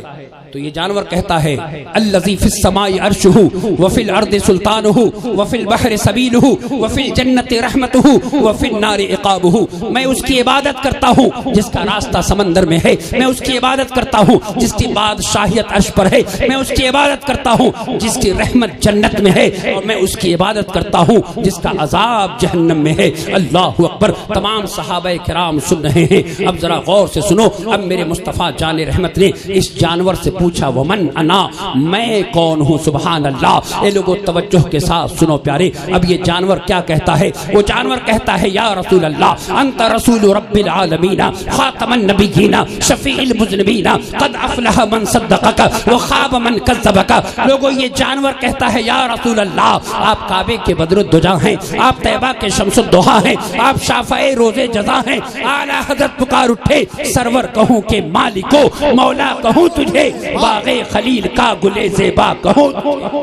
A: तो ये जानवर कहता है अल्लज़ी फिस समाई अर्शुहु व फिल अर्दि सुल्तानुहु व फिल बहरि सबीलुहु व फिल जन्नति रहमतुहु व फिल नारि इक़ाबुहु। मैं उसकी इबादत करता हूँ जिसका रास्ता समंदर में है, मैं उसकी इबादत करता हूँ जिसकी बादशाहियत अर्श पर है, मैं उसकी इबादत करता हूँ जिसकी रहमत जन्नत में है, और मैं उसकी इबादत करता हूँ जिसका अजाब जहन्नम में है। अल्लाहु अकबर। तमाम सहाबाए किराम सुन रहे हैं। अब जरा गौर से सुनो। अब मेरे मुस्तफ़ा जाने रहमत ने इस जानवर से पूछा वमन अना, मैं कौन हूँ? सुभान अल्लाह। ये लोगों तवज्जो के साथ सुनो प्यारे। अब ये जानवर क्या कहता है? वो जानवर कहता है या रसूल अल्लाह, अंत रसूल रब्बिल आलमीना खातमन नबिय्यीना शफीउल मुज़निबीना कद अफलह मन सद्दक़का व खाब मन कज़्ज़बका। लोगों ये जानवर कहता है या रसूल अल्लाह, आप काबे के बदरुद्दुजा हैं, आप तैबा के शम्सुद्दुहा हैं, आप शाफ़ाए रोज़े जज़ा हैं। आला हज़रत पुकार उठे, सरवर कहूँ के मालिको, मौला कहूँ तुझे, बाग़े खलील का गुले ज़ेबा कहूँ।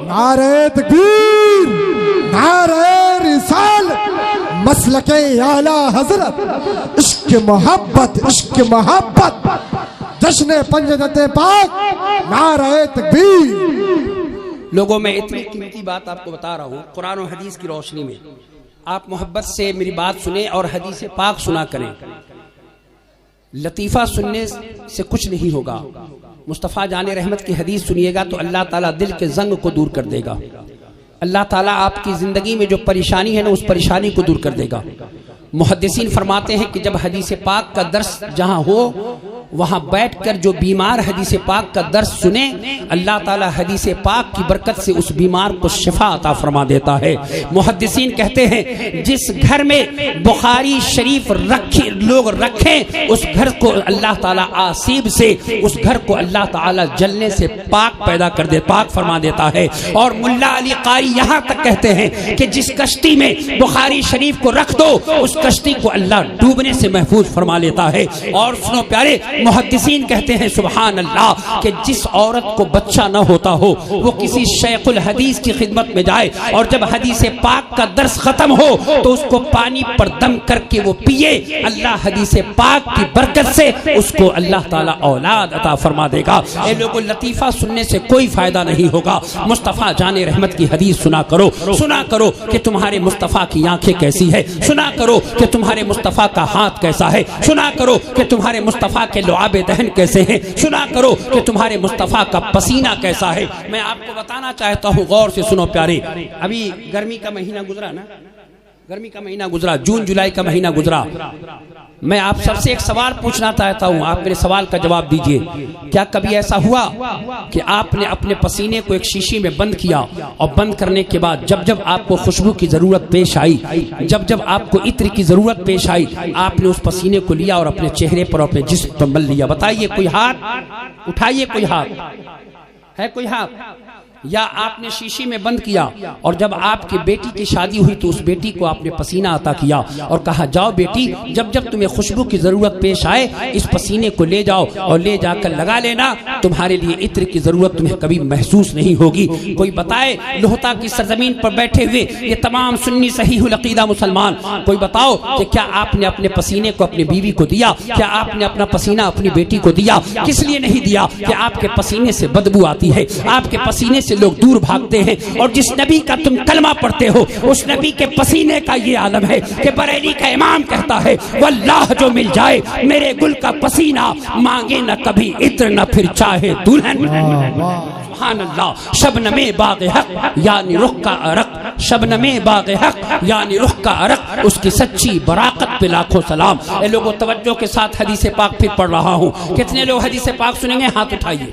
B: नारे तकबीर, नारे रिसालत, मसलके आला हजरत, इश्क मोहब्बत, इश्क मोहब्बत, जश्न पंजदते पाक, नारे तकबीर।
A: लोगों में इतनी कीमती बात आपको बता रहा हूँ कुरान और हदीस की रोशनी में। आप मोहब्बत से मेरी बात सुने और हदीस पाक सुना करें। लतीफ़ा सुनने से कुछ नहीं होगा। मुस्तफ़ा जाने रहमत की हदीस सुनिएगा तो अल्लाह ताला दिल के जंग को दूर कर देगा। अल्लाह ताला आपकी ज़िंदगी में जो परेशानी है ना, उस परेशानी को दूर कर देगा। मुहद्दिसीन फरमाते हैं कि जब हदीस पाक का दर्स जहाँ हो वहाँ बैठकर जो बीमार हदीस पाक का दर्स सुने, अल्लाह ताला हदीस पाक की बरकत से उस बीमार को शिफा अता फरमा देता है। मुहद्दिसीन कहते हैं जिस घर में बुखारी शरीफ लोग रखें, उस घर को अल्लाह ताला आसीब से, उस घर को अल्लाह ताला जलने से पाक पैदा कर दे, पाक फरमा देता है। और मुल्ला अली कारी यहाँ तक कहते हैं कि जिस कश्ती में बुखारी शरीफ को रख दो, उस कश्ती को अल्लाह डूबने से महफूज फरमा लेता है। और सुनो प्यारे, मुहद्दिसीन कहते हैं सुभान अल्लाह कि जिस औरत को बच्चा न होता हो वो किसी शेखुल हदीस की खिदमत में जाए और जब हदीस पाक का दर्स खत्म हो तो उसको पानी पर दम करके वो पिए, अल्लाह हदीस पाक की बरकत से उसको अल्लाह ताला औलाद अता फरमा देगा। ये लोगों लतीफ़ा सुनने से कोई फायदा नहीं होगा। मुस्तफ़ा जाने रहमत की हदीस सुना करो, सुना करो कि तुम्हारे मुस्तफ़ा की आंखें कैसी है, सुना करो कि तुम्हारे मुस्तफ़ा का हाथ कैसा है, सुना करो कि तुम्हारे मुस्तफ़ा के लुआबे दहन कैसे हैं, सुना करो कि तुम्हारे मुस्तफ़ा का पसीना कैसा है। मैं आपको बताना चाहता हूँ, गौर से सुनो प्यारे। अभी गर्मी का महीना गुजरा ना, गर्मी का महीना गुजरा, जून जुलाई का महीना गुजरा। मैं आप सबसे एक सवाल पूछना चाहता हूँ, आप मेरे सवाल का जवाब दीजिए। क्या कभी ऐसा हुआ कि आपने अपने पसीने को एक शीशी में बंद किया और बंद करने के बाद जब जब आपको खुशबू की जरूरत पेश आई, जब जब आपको इत्र की जरूरत पेश आई, आपने उस पसीने को लिया और अपने चेहरे पर, अपने जिस्म पर मल लिया? बताइए, कोई हाथ उठाइए, कोई हाथ है? कोई हाथ? या आपने शीशी में बंद किया और जब आपकी बेटी की शादी हुई तो उस बेटी को आपने पसीना अता किया और कहा जाओ बेटी, जब जब तुम्हें खुशबू की जरूरत पेश आए इस पसीने को ले जाओ और ले जाकर लगा लेना, तुम्हारे लिए इत्र की जरूरत तुम्हें कभी महसूस नहीं होगी। कोई बताए लोहता की सरजमीन पर बैठे हुए ये तमाम सुन्नी सहीहुल अकीदा मुसलमान, कोई बताओ कि क्या आपने अपने पसीने को अपनी बीवी को दिया? क्या आपने अपना पसीना अपनी बेटी को दिया? किस लिए नहीं दिया? कि आपके पसीने से बदबू आती है, आपके पसीने से लोग दूर भागते हैं। और जिस नबी का तुम कलमा पढ़ते हो उस नबी के पसीने का ये आलम है कि बरेली का इमाम कहता है वल्लाह जो मिल जाए मेरे गुल का पसीना, मांगे न कभी इत्र न फिर चाहे दुल्हन। सुभान अल्लाह। शबनमे बाग़ हक यानी रुख का अरक, शबनमे बाग़ हक यानी रुख का अरक, उसकी सच्ची बराकत पे लाखों सलाम। ए लोगों तवज्जो के साथ हदीस पाक फिर पढ़ रहा हूँ। कितने लोग हदीस पाक सुनेंगे? हाथ उठाइए।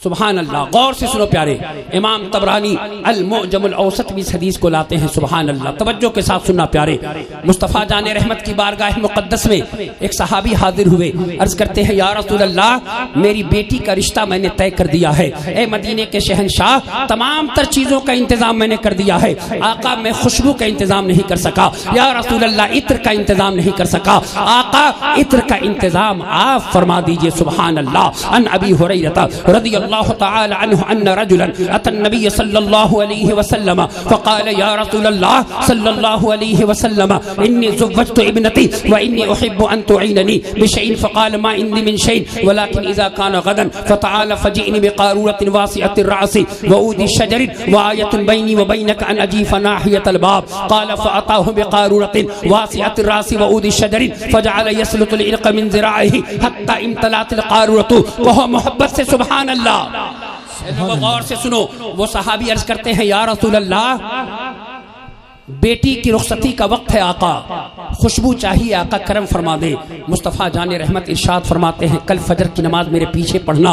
A: सुभान अल्लाह। गौर से सुनो प्यारे, इमाम तबरानी अल मुअजमुल औसत भी इस हदीस को लाते हैं। सुभान अल्लाह, तवज्जो के साथ सुनना प्यारे। मुस्तफ़ा जाने रहमत की बारगाह मुक़द्दस में एक सहाबी हाजिर हुए, अर्ज करते हैं या रसूल अल्लाह मेरी बेटी का रिश्ता मैंने तय कर दिया है। ए मदीने के शहंशाह, तमाम तर चीज़ों का इंतज़ाम मैंने कर दिया है। आका मैं खुशबू का इंतज़ाम नहीं कर सका, या रसूल अल्लाह इत्र का इंतज़ाम नहीं कर सका। आका इत्र का इंतज़ाम आप फरमा दीजिए। सुभान अल्लाह। अन अबी हुरैरा रज़ियल्लाहु ताला अन्हु अन्न रजुलन अतन नबी सल्लल्लाहु अलैहि वसल्लम फ़क़ाल या रसूल अल्लाह सल्लल्लाहु अलैहि वसल्लम इन्नी ज़ुव्वजतु इब्नती व इन्नी उहिब्बु अन तुईननी बिशैइन फ़क़ाल मा इन्नी मिन शैइन वलाकिन इज़ा कान गदन फ़तआल फ़जीअनी बिक़ारूरतिन वासिअतिर रासी व ऊदी शजरिन व आयतुन बैनी व बैनक अन अजीफ़ नाहियतल बाब क़ाल फ़अताहु बिक़ारूरतिन वासिअतिर रासी व ऊदी शजरिन फ़जअल यसलुतुल इल्क़ मिन ज़िराइही हत्ता इम्तलातिल क़ारूरतु। कहो मोहब्बत से सुभान अल्लाह। गौर से सुनो, वो सहाबी अर्ज करते हैं या रसूल अल्लाह बेटी की रुखसती का वक्त है, आका खुशबू चाहिए, आका करम फरमा दे। मुस्तफ़ा जाने रहमत इरशाद फरमाते हैं कल फजर की नमाज मेरे पीछे पढ़ना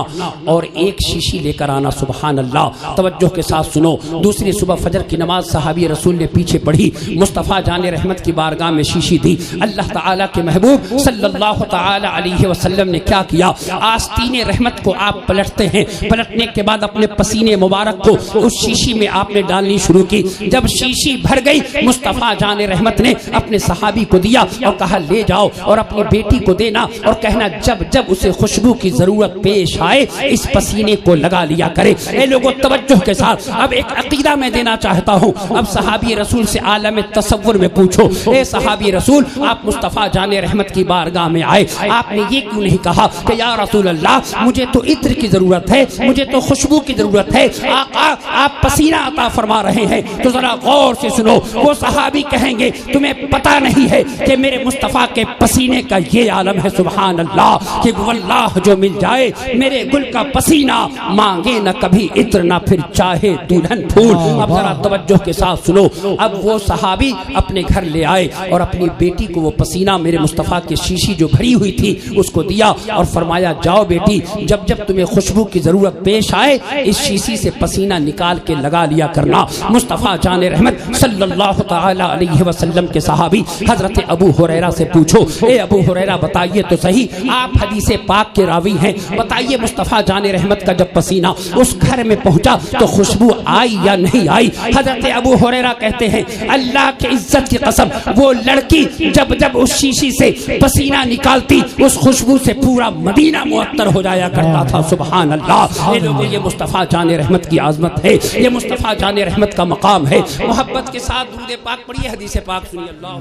A: और एक शीशी लेकर आना। सुभान अल्लाह। तवज्जो के साथ सुनो, दूसरी सुबह फजर की नमाज सहाबी रसूल ने पीछे पढ़ी, मुस्तफ़ा जाने रहमत की बारगाह में शीशी दी। अल्लाह ताला के महबूब सल्लल्लाहु ताला अलैहि वसल्लम ने क्या किया? आस्तीने रहमत को आप पलटते हैं, पलटने के बाद अपने पसीने मुबारक को उस शीशी में आपने डालनी शुरू की। जब शीशी भर गई मुस्तफ़ा जाने रहमत ने अपने सहाबी को दिया और कहा ले जाओ और अपनी बेटी को देना और कहना जब जब उसे खुशबू की जरूरत पेश आए इस पसीने को लगा लिया करे। ए लोगों तवज्जो के साथ अब एक अकीदा मैं देना चाहता हूँ। अब सहाबी रसूल से आलम तसव्वुर में पूछो, ए सहाबी रसूल आप मुस्तफ़ा जाने रहमत की बारगाह में आए, आपने ये क्यों नहीं कहा कि या रसूल अल्लाह मुझे तो इत्र की जरूरत है, मुझे तो खुशबू की जरूरत है, आका आप पसीना अता फरमा रहे हैं। तो जरा गौर से सुनो, वो सहाबी कहेंगे तुम्हें पता नहीं है कि मेरे मुस्तफ़ा के पसीने का ये आलम है। सुभान अल्लाह कि वल्लाह जो मिल जाए मेरे गुल का पसीना, मांगे न कभी इत्र न फिर चाहे दुल्हन फूल। अब जरा तवज्जो के साथ सुनो, अब वो सहाबी अपने घर ले आए और अपनी बेटी को वो पसीना मेरे मुस्तफ़ा की शीशी जो भरी हुई थी उसको दिया और फरमाया जाओ बेटी जब जब तुम्हें खुशबू की जरूरत पेश आए इस शीशी से पसीना निकाल के लगा लिया करना। मुस्तफ़ा जाने रहमत सल्लल्लाहु ताला अलैहि वसल्लम के सहाबी हजरत अबू हुरैरा से पूछो, ए अबू हुरैरा बताइए तो सही, आप हदीस पाक के रावी हैं, बताइए मुस्तफ़ा जाने रहमत का जब पसीना उस घर में पहुंचा तो खुशबू आई या नहीं आई? हजरत अबू हुरैरा कहते हैं अल्लाह के इज्जत की कसम वो लड़की जब जब उस शीशी से पसीना निकालती उस खुशबू से पूरा मदीना मुअत्तर हो जाया करता था। सुभान अल्लाह। ये मुस्तफ़ा जाने रहमत की आज़मत है, ये मुस्तफ़ा जाने रहमत का मकाम है। मोहब्बत के साथ दुरूद पाक पढ़िए, हदीस पाक सुनिए। अल्लाह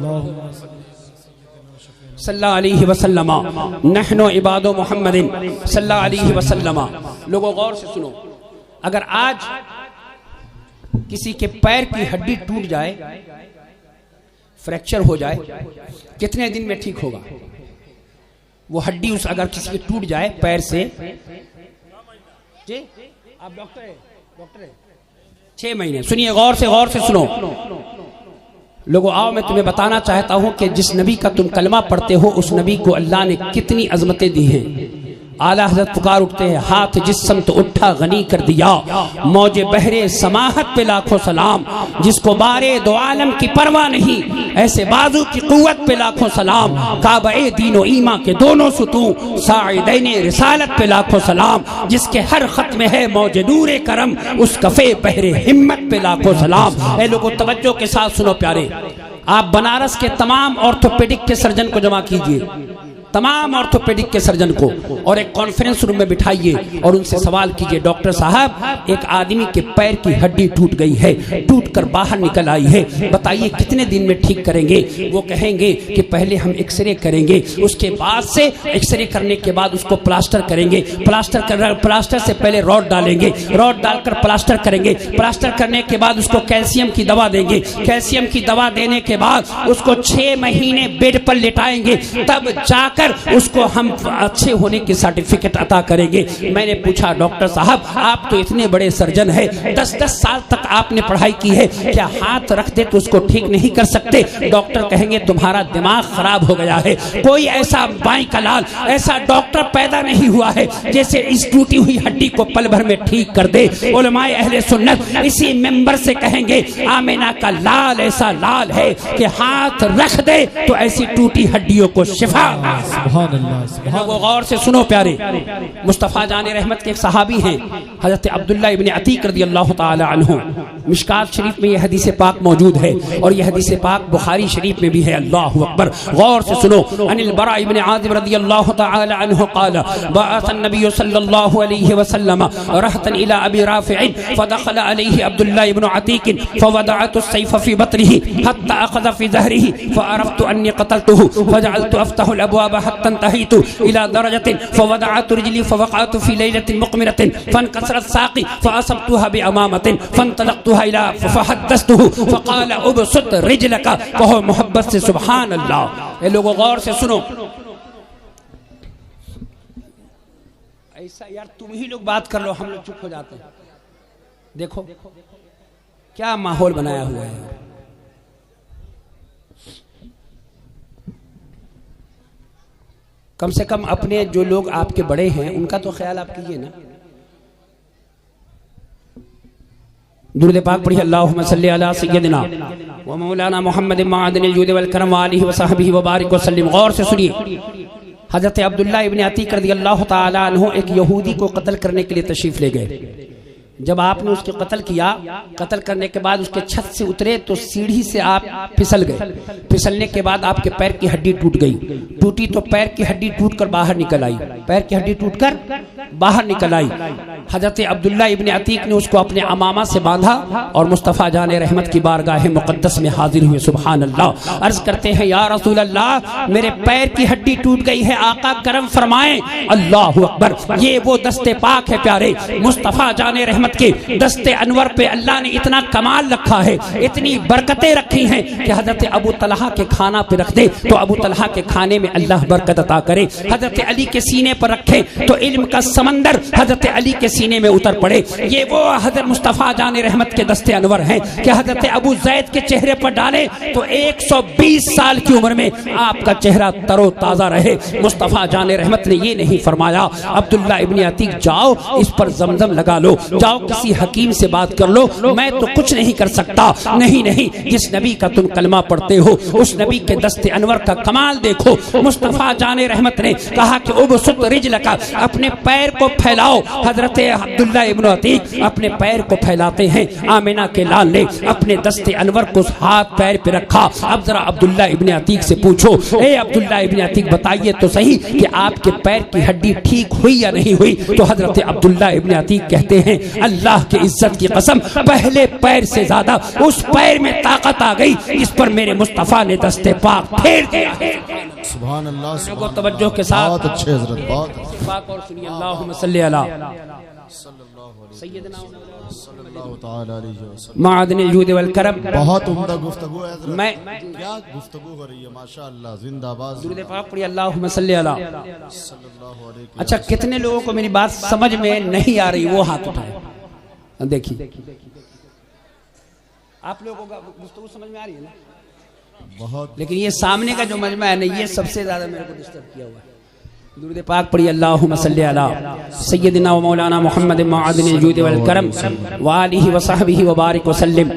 A: सल्लल्लाहु अलैहि वसल्लम नहनु इबादो मुहम्मदिन सल्लल्लाहु अलैहि वसल्लम। लोगों गौर से सुनो, अगर आज किसी के पैर की हड्डी टूट जाए, फ्रैक्चर हो जाए, कितने दिन में ठीक होगा? वो हड्डी उस अगर किसी की टूट जाए पैर से, जी आप डॉक्टर है 6 महीने। सुनिए गौर से सुनो लोगों, आओ मैं तुम्हें बताना चाहता हूं कि जिस नबी का तुम कलमा पढ़ते हो उस नबी को अल्लाह ने कितनी अजमतें दी हैं। आला हजरत पुकार उठते हैं, हाथ जिस्म तो उठा गनी कर दिया, मौजे बहरे समाहत पे लाखों सलाम, जिसको बारे दो आलम की परवाह नहीं, ऐसे बाजू की कुव्वत पे लाखों सलाम, काबे दीनो ईमा के दोनों सुतूं, साइदैन रिसालत पे लाखों सलाम, जिसके हर खत में है मौजे नूरे करम, उस कफे बहरे हिम्मत पे लाखों सलाम। ऐ लोगों तवज्जो के साथ सुनो प्यारे, आप बनारस के तमाम ऑर्थोपेडिक के सर्जन को जमा कीजिए, तमाम ऑर्थोपेडिक के सर्जन को, और एक कॉन्फ्रेंस रूम में बिठाइए और उनसे सवाल कीजिए, डॉक्टर साहब एक आदमी के पैर की हड्डी टूट गई है, टूटकर बाहर निकल आई है, बताइए कितने दिन में ठीक करेंगे? वो कहेंगे कि पहले हम एक्सरे करेंगे, उसके बाद से एक्सरे करने के बाद उसको प्लास्टर करेंगे, प्लास्टर से पहले रॉड डालेंगे, रॉड डालकर प्लास्टर करेंगे, प्लास्टर करने के बाद उसको कैल्शियम की दवा देंगे, कैल्शियम की दवा देने के बाद उसको 6 महीने बेड पर लेटाएंगे, तब जाकर उसको हम अच्छे होने की सर्टिफिकेट अता करेंगे। मैंने पूछा, डॉक्टर साहब आप तो इतने बड़े सर्जन हैं, 10-10 साल तक आपने पढ़ाई की है, क्या हाथ रख दे तो उसको ठीक नहीं कर सकते? डॉक्टर कहेंगे तुम्हारा दिमाग खराब हो गया है, कोई ऐसा बाई का लाल ऐसा डॉक्टर पैदा नहीं हुआ है जैसे इस टूटी हुई हड्डी को पल भर में ठीक कर दे। उलमाए अहले सुन्नत इसी मेंबर से कहेंगे आमिना का लाल ऐसा लाल है कि हाथ रख दे तो ऐसी टूटी हड्डियों को शिफा। वो गौर से सुनो प्यारे, मुस्तफ़ा जाने रहमत के एक सहाबी हैं हजरत अब्दुल्ला इब्न अतीक रज़ी अल्लाह ताला अन्हु, मिशकात शरीफ में यह हदीस पाक मौजूद है और यह हदीस पाक बुखारी शरीफ में भी है। अल्लाह अकबर, गौर से सुनो। अनिल बरा इब्न आज़िब रज़ियल्लाहु तआला अन्हु क़ाल बअसन नबी सल्लल्लाहु अलैहि वसल्लम रहतन इला अबी राफ़िइन फदखल अलैहि अब्दुल्ला इब्न अतीक फवदअतु अस्सैफ फी बतनिही हत्ता अख़ज़ फी ज़हरिही फ़अरफ़्तु अन्नी क़तलतुहु फजअलतु अफ़्तहु अल-अब्वाब हत्ता इंतहीतु इला दरजतिन फवदअतु रिजली फवक़अतु फी लैलतिन मुक़मिरतिन फनकसरत साक़ी फ़असबतुहा बिअमामतिन फंतलक़तुहा इला फ़हद्दस्तुहु फ़क़ाल उबसुत रिजलका, कहो मोहब्बत से सुभान अल्लाह। ये लोगों गौर से सुनो, ऐसा यार तुम ही लोग बात कर लो, हम लोग चुप हो जाते हैं। देखो क्या माहौल बनाया हुआ है। कम से कम अपने जो लोग आपके बड़े हैं उनका तो ख्याल आप कीजिए ना। दुरूद पाक पढ़िए, अल्लाहुम्मा सल्ली अला सय्यदिना व मौलाना मुहम्मद मादिनिल जूद वल करम व आलिहि व सहबिहि व बारिक व सल्लिम। गौर से सुनिए, हजरत अब्दुल्ला इब्न अतीक रज़ियल्लाहु ताला अन्हु एक यहूदी को कत्ल करने के लिए तशरीफ ले गए। जब आपने उसके कत्ल किया, कत्ल करने के बाद उसके छत से उतरे तो सीढ़ी से आप फिसल गए, फिसलने के बाद आपके पैर की हड्डी टूट गई, टूटी तो पैर की हड्डी टूटकर बाहर निकल आई, पैर की हड्डी टूटकर बाहर निकल आई। हजरत अब्दुल्ला इब्न अतीक ने उसको अपने अमामा से बांधा और मुस्तफ़ा जाने रहमत की बारगाह मुक़द्दस में हाजिर हुए। सुभान अल्लाह, अर्ज करते हैं या रसूल अल्लाह मेरे पैर की हड्डी टूट गई है, आका करम फरमाएं। अल्लाह अकबर, ये वो दस्ते पाक है प्यारे, मुस्तफ़ा जाने रहमत के दस्ते अनवर पे अल्लाह ने इतना कमाल रखा है, इतनी बरकतें रखी हैं कि हजरत अबू तलहा के खाना पे रख दे तो अबू तलहा के खाने में अल्लाह बरकत अता करे, हजरत अली के सीने पर रखे तो इल्म का समंदर हजरत अली के सीने में उतर पड़े। ये वो हजरत मुस्तफ़ा जाने रहमत के दस्ते अनवर हैं कि हजरत अबू जैद के चेहरे पर डाले तो 120 साल की उम्र में आपका चेहरा तरो ताज़ा रहे। मुस्तफ़ा जाने रहमत ने ये नहीं फरमाया अब्दुल्ला इब्न अतीक जाओ इस पर जमजम लगा लो, जाओ किसी हकीम से बात कर लो, मैं तो कुछ नहीं कर सकता। नहीं नहीं, जिस नबी का तुम कलमा पढ़ते हो उस नबी के दस्ते अनवर का कमाल देखो। मुस्तफ़ा जाने रहमत ने कहा कि उबसुत रिजलका, अपने पैर को फैलाओ। हजरत अब्दुल्ला इब्न अतीक अपने पैर को फैलाते हैं, आमिना के लाल ने अपने दस्ते अनवर को हाथ पैर पे रखा। अब जरा अब्दुल्ला इब्न अतीक से पूछो, ए अब्दुल्ला इब्न अतीक बताइए तो सही कि आपके पैर की हड्डी ठीक हुई या नहीं हुई? तो हजरत अब्दुल्ला इब्न अतीक कहते हैं अल्लाह की इज्जत की कसम, पहले पैर से ज्यादा उस पैर में ताकत आ गई इस पर मेरे मुस्तफ़ा ने दस्ते पाक फेर दिया है।
C: सुभान अल्लाह, सुभान अल्लाह,
A: तवज्जो के साथ
C: बहुत अच्छे हजरत, बहुत
A: पाक और सुनिए, अल्लाहुम्मा सल्ली अला
C: सय्यदना सल्लल्लाहु ताला अलैहि वसल्लम।
A: मादिनिल जूद वल करम।
C: बहुत उम्दा गुफ्तगू है हजरत,
A: मैं
C: क्या गुफ्तगू हो रही है, माशाअल्लाह, जिंदाबाद।
A: दुरूद पाक पढ़िए, अल्लाहुम्मा सल्ली अला
C: सल्लल्लाहु अलैहि वसल्लम।
A: अच्छा, कितने लोगों को मेरी बात समझ में नहीं आ रही वो हाथ उठाए। देखिए आप लोगों का गुफ्तगू समझ में आ रही है ना?
C: बहुत,
A: लेकिन ये सामने का जो मजमा है ना, ये सबसे ज्यादा मेरे को डिस्टर्ब किया हुआ है। दुरूद पाक पढ़िए अल्लाहुम्मा सल्ली अला सय्यदिना व मौलाना मुहम्मद मअदिनिल जूद वल करम व आलिहि व सहबिहि व बारिक व सल्लिम।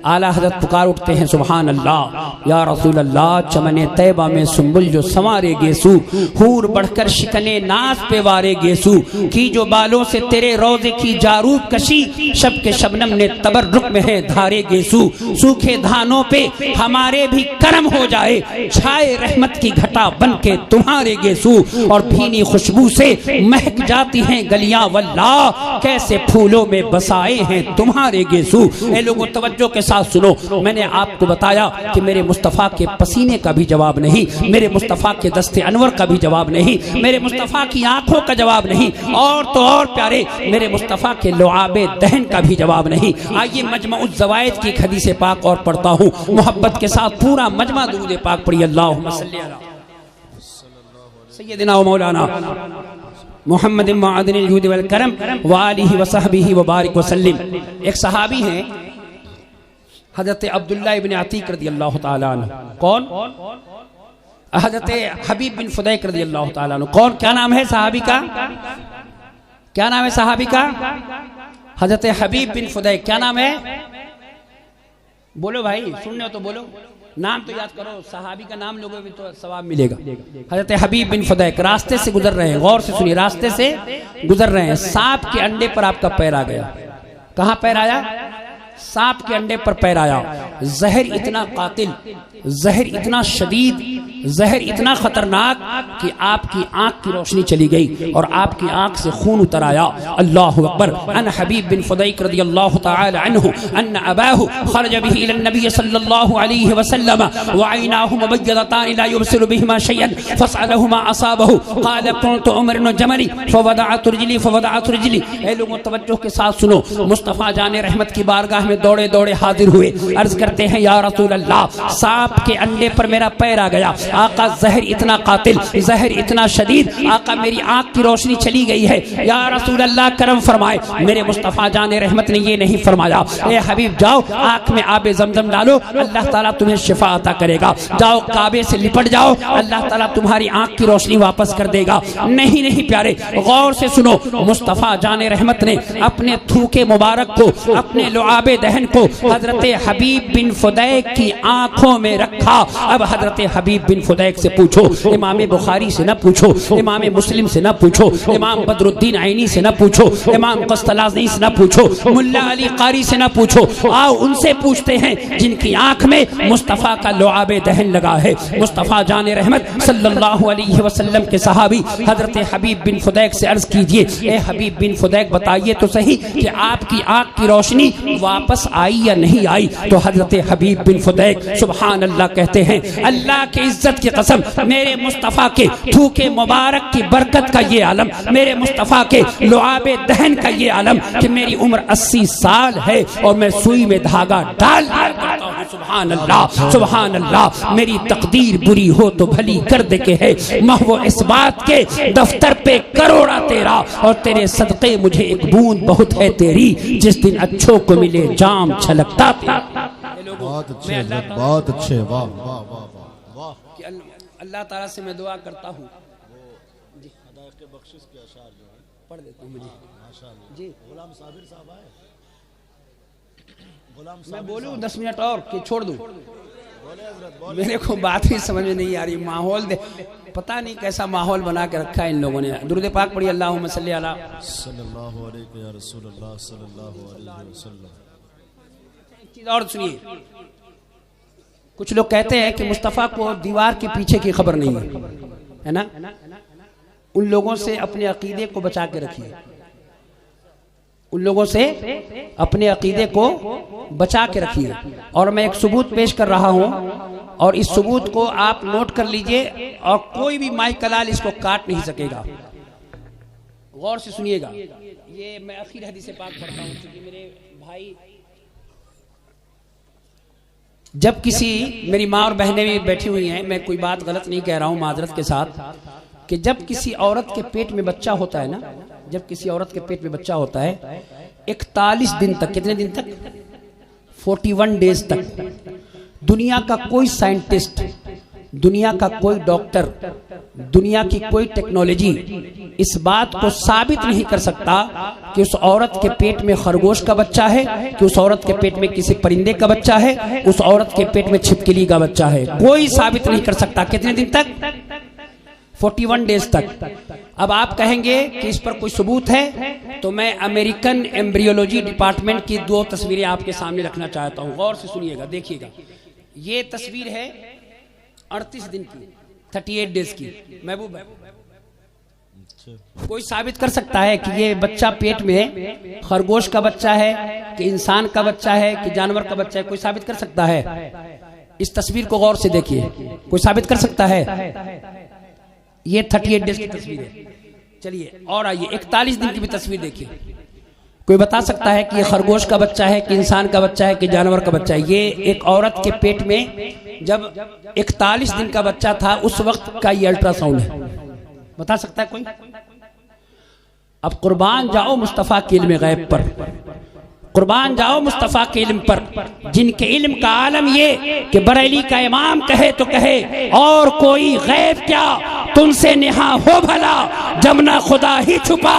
A: आला हज़रत पुकार उठते हैं सुभान अल्लाह या रसूल अल्लाह। चमने तैबा में सुंबुल जो संवारे गेसू, हूर बढ़कर शिकने नाज पे वारे गेसू, की जो बालों से तेरे रोजे की जारूब कशी, शब के शबनम ने तबर्रुक में है धारे गेसू। सूखे धानों पे हमारे भी करम हो जाए, छाए रहमत की घटा बन के तुम्हारे गेसू। और भीनी खुशबू से महक जाती हैं गलियां वल्लाह, कैसे फूलों में बसाए हैं तुम्हारे गेसू। ए लोगों तवज्जो के साथ सुनो, मैंने आपको बताया कि मेरे मुस्तफ़ा के पसीने का भी जवाब नहीं, मेरे मुस्तफ़ा के दस्ते अनवर का भी जवाब नहीं, मेरे मुस्तफ़ा की आंखों का जवाब नहीं, और तो और प्यारे मेरे मुस्तफ़ा के लुआबे दहन का भी जवाब नहीं। आइए मजमुअ ज़वाइद की एक हदीस पाक और पढ़ता हूँ, मोहब्बत के साथ पूरा मजमा दुरूद पाक पढ़िए अल्लाहुम्मा सल्ली अला सय्यदिना व मौलाना मुहम्मद मअदिनिल जूद वल करम व आलिहि व सहबिहि व बारिक व सल्लिम। एक सहाबी हैं हज़रत अब्दुल्लाह इब्न अतीक रज़ियल्लाहु ताला अन्हु। कौन? हज़रत हबीब बिन फुदैक रज़ियल्लाहु ताला अन्हु। कौन? क्या नाम है सहाबी का? क्या नाम है सहाबी का? हज़रत हबीब बिन फुदैक। क्या नाम है? बोलो भाई, सुनने हो तो बोलो, नाम तो याद करो, सहाबी का नाम लोगों भी तो सवाब मिलेगा। हज़रत हबीब बिन फुदैक रास्ते से गुजर रहे हैं, गौर से सुनिए, रास्ते से गुजर रहे हैं, सांप के अंडे पर आपका पैर आ गया। कहाँ पैर आया? सांप के अंडे पर पैर आया। जहर इतना कातिल, जहर इतना शदीद, जहर इतना खतरनाक कि आपकी आंख की रोशनी चली गई और आपकी आंख से खून उतर आया। अल्लाहु अकबर। अन हबीब बिन फुदैक रज़ियल्लाहु ताला अन्हु अन अबाहु खरज बिही इला नबी सल्लल्लाहु अलैहि वसल्लम व अयनाहु मुबय्यदतान ला युबसिरु बिहिमा शयअन फसअलहुमा असाबहु क़ाल कुन्तु उमर बिन जमली फवदअतु रिजली। ए लोगों तवज्जो के साथ सुनो, मुस्तफ़ा जाने रहमत की बारगाह में दौड़े दौड़े हाजिर हुए, अर्ज करते हैं या रसूल अल्लाह, सांप के अंडे पर मेरा पैर आ गया। आका जहर इतना कातिल, जहर इतना शदीद, आका मेरी आंख की रोशनी चली गई है, या रसूल अल्लाह करम फरमाए। मेरे मुस्तफ़ा जाने रहमत ने ये नहीं फरमाया, ए हबीब जाओ आंख में आबे जमजम डालो, अल्लाह ताला तुम्हें शिफा अता करेगा। जाओ काबे से लिपट जाओ, अल्लाह ताला तुम्हारी आंख की रोशनी वापस कर देगा। नहीं नहीं प्यारे, गौर से सुनो, मुस्तफ़ा जाने रहमत ने अपने थूके मुबारक को, अपने लुआबे दहन को हजरत हबीब बिन फुदैक की आंखों में रखा। अब हजरत हबीब बिन फुदैक से पूछो, इमाम बुखारी से न पूछो, इमाम मुस्लिम से न पूछो, इमाम बदरुद्दीन आइनी से न पूछो, इमाम कस्तलाज़नी से न पूछो, मुल्ला अली कारी से न पूछो, आओ उनसे पूछते हैं जिनकी आंख में मुस्तफ़ा का लुआबे दहन लगा है। मुस्तफ़ा जाने रहमत सल्लल्लाहु अलैहि वसल्लम के सहाबी हजरत हबीब बिन फुदैक से अर्ज कीजिए, ए हबीब बिन फुदैक बताइए तो सही कि आपकी आंख की रोशनी वापस आई या नहीं आई? तो हजरत हबीब बिन फुदैक सुभान अल्लाह कहते हैं, अल्लाह के इज्जत की कसम, मेरे मुस्तफ़ा के थूके मुबारक की बरकत का ये आलम, मेरे मुस्तफ़ा के लुआबे दहन का ये आलम कि मेरी उम्र 80 साल है और मैं सुई में धागा डाल करता हूँ। सुभान अल्लाह, सुभान अल्लाह। मेरी तकदीर बुरी हो तो भली कर दे के है, महवो इस बात के दफ्तर पे करोड़ा तेरा, और तेरे सदक़े मुझे एक बूंद बहुत है तेरी, जिस दिन अच्छों को मिले जाम छलकता था।
C: बहुत अच्छे, बहुत अच्छे, वाह वाह वाह वाह।
A: कि अल्लाह ताला से मैं दुआ करता हूँ,
C: बख्शिश के अशार जो है
A: पढ़ देता हूँ मुझे
C: माशाअल्लाह।
A: जी
C: गुलाम साबिर साहब आए, गुलाम
A: मैं बोलूँ 10 मिनट और कि छोड़ दूँ?
C: बोले हजरत,
A: मेरे को बात ही समझ में नहीं आ रही। माहौल दे, पता नहीं कैसा माहौल बना के रखा है इन लोगों ने। दुरूद पाक पढ़िए अल्लाहुम्मा सल्ली अला
C: सल्लल्लाहु अलैहि या रसूलल्लाह सल्लल्लाहु अलैहि वसल्लम।
A: एक चीज और सुनिए, कुछ लोग कहते हैं कि मुस्तफ़ा को दीवार के पीछे की खबर नहीं है ना? उन लोगों से अपने अकीदे को बचा के रखिए, उन लोगों से अपने अकीदे को बचा के रखिए। और मैं एक सबूत पेश कर रहा हूं, और इस सबूत को आप नोट कर लीजिए, और कोई भी माई कलाल इसको काट नहीं सकेगा। गौर से सुनिएगा, ये मैं आखिर हदीस पाक पढ़ता हूं क्योंकि मेरे भाई, जब किसी, मेरी माँ और बहनें भी बैठी हुई हैं, मैं कोई बात गलत नहीं कह रहा हूं माजरत के साथ, कि जब किसी औरत के पेट में बच्चा होता है ना, जब किसी औरत के पेट में बच्चा होता है 41 दिन तक, कितने दिन तक? 41 डेज तक दुनिया का कोई साइंटिस्ट, दुनिया का कोई डॉक्टर, दुनिया की कोई टेक्नोलॉजी इस बात को साबित नहीं कर सकता कि उस औरत के पेट में खरगोश का बच्चा है, कि उस औरत के पेट में किसी परिंदे का बच्चा है, उस औरत के पेट में छिपकली का बच्चा है। कोई साबित नहीं कर सकता। कितने दिन तक? 41 डेज तक। अब आप कहेंगे कि इस पर कोई सबूत है, तो मैं अमेरिकन एम्ब्रियोलॉजी डिपार्टमेंट की 2 तस्वीरें आपके सामने रखना चाहता हूं। गौर से सुनिएगा, देखिएगा। ये तस्वीर है 38 दिन की, 38 डेज की। महबूब है, कोई साबित कर सकता है कि ये बच्चा पेट में खरगोश का बच्चा है, कि इंसान का बच्चा है, कि जानवर का बच्चा है? कोई साबित कर सकता है? इस तस्वीर को गौर से देखिए, कोई साबित कर सकता है? ये 38 डेज की तस्वीर है। चलिए और आइए 41 दिन की भी तस्वीर देखिए। कोई बता सकता है कि ये खरगोश का बच्चा है, कि इंसान का बच्चा है, कि जानवर का बच्चा है? ये एक औरत के पेट में जब 41 दिन का बच्चा था, उस वक्त का ये अल्ट्रासाउंड है। बता सकता है कोई? अब कुर्बान जाओ मुस्तफ़ा के इल्म गैब पर, कुर्बान जाओ मुस्तफ़ा के इल्म पर, जिनके इल्म का आलम ये कि बरेली का इमाम कहे तो कहे, और कोई गैब क्या तुमसे नेहा हो भला, जमना खुदा ही छुपा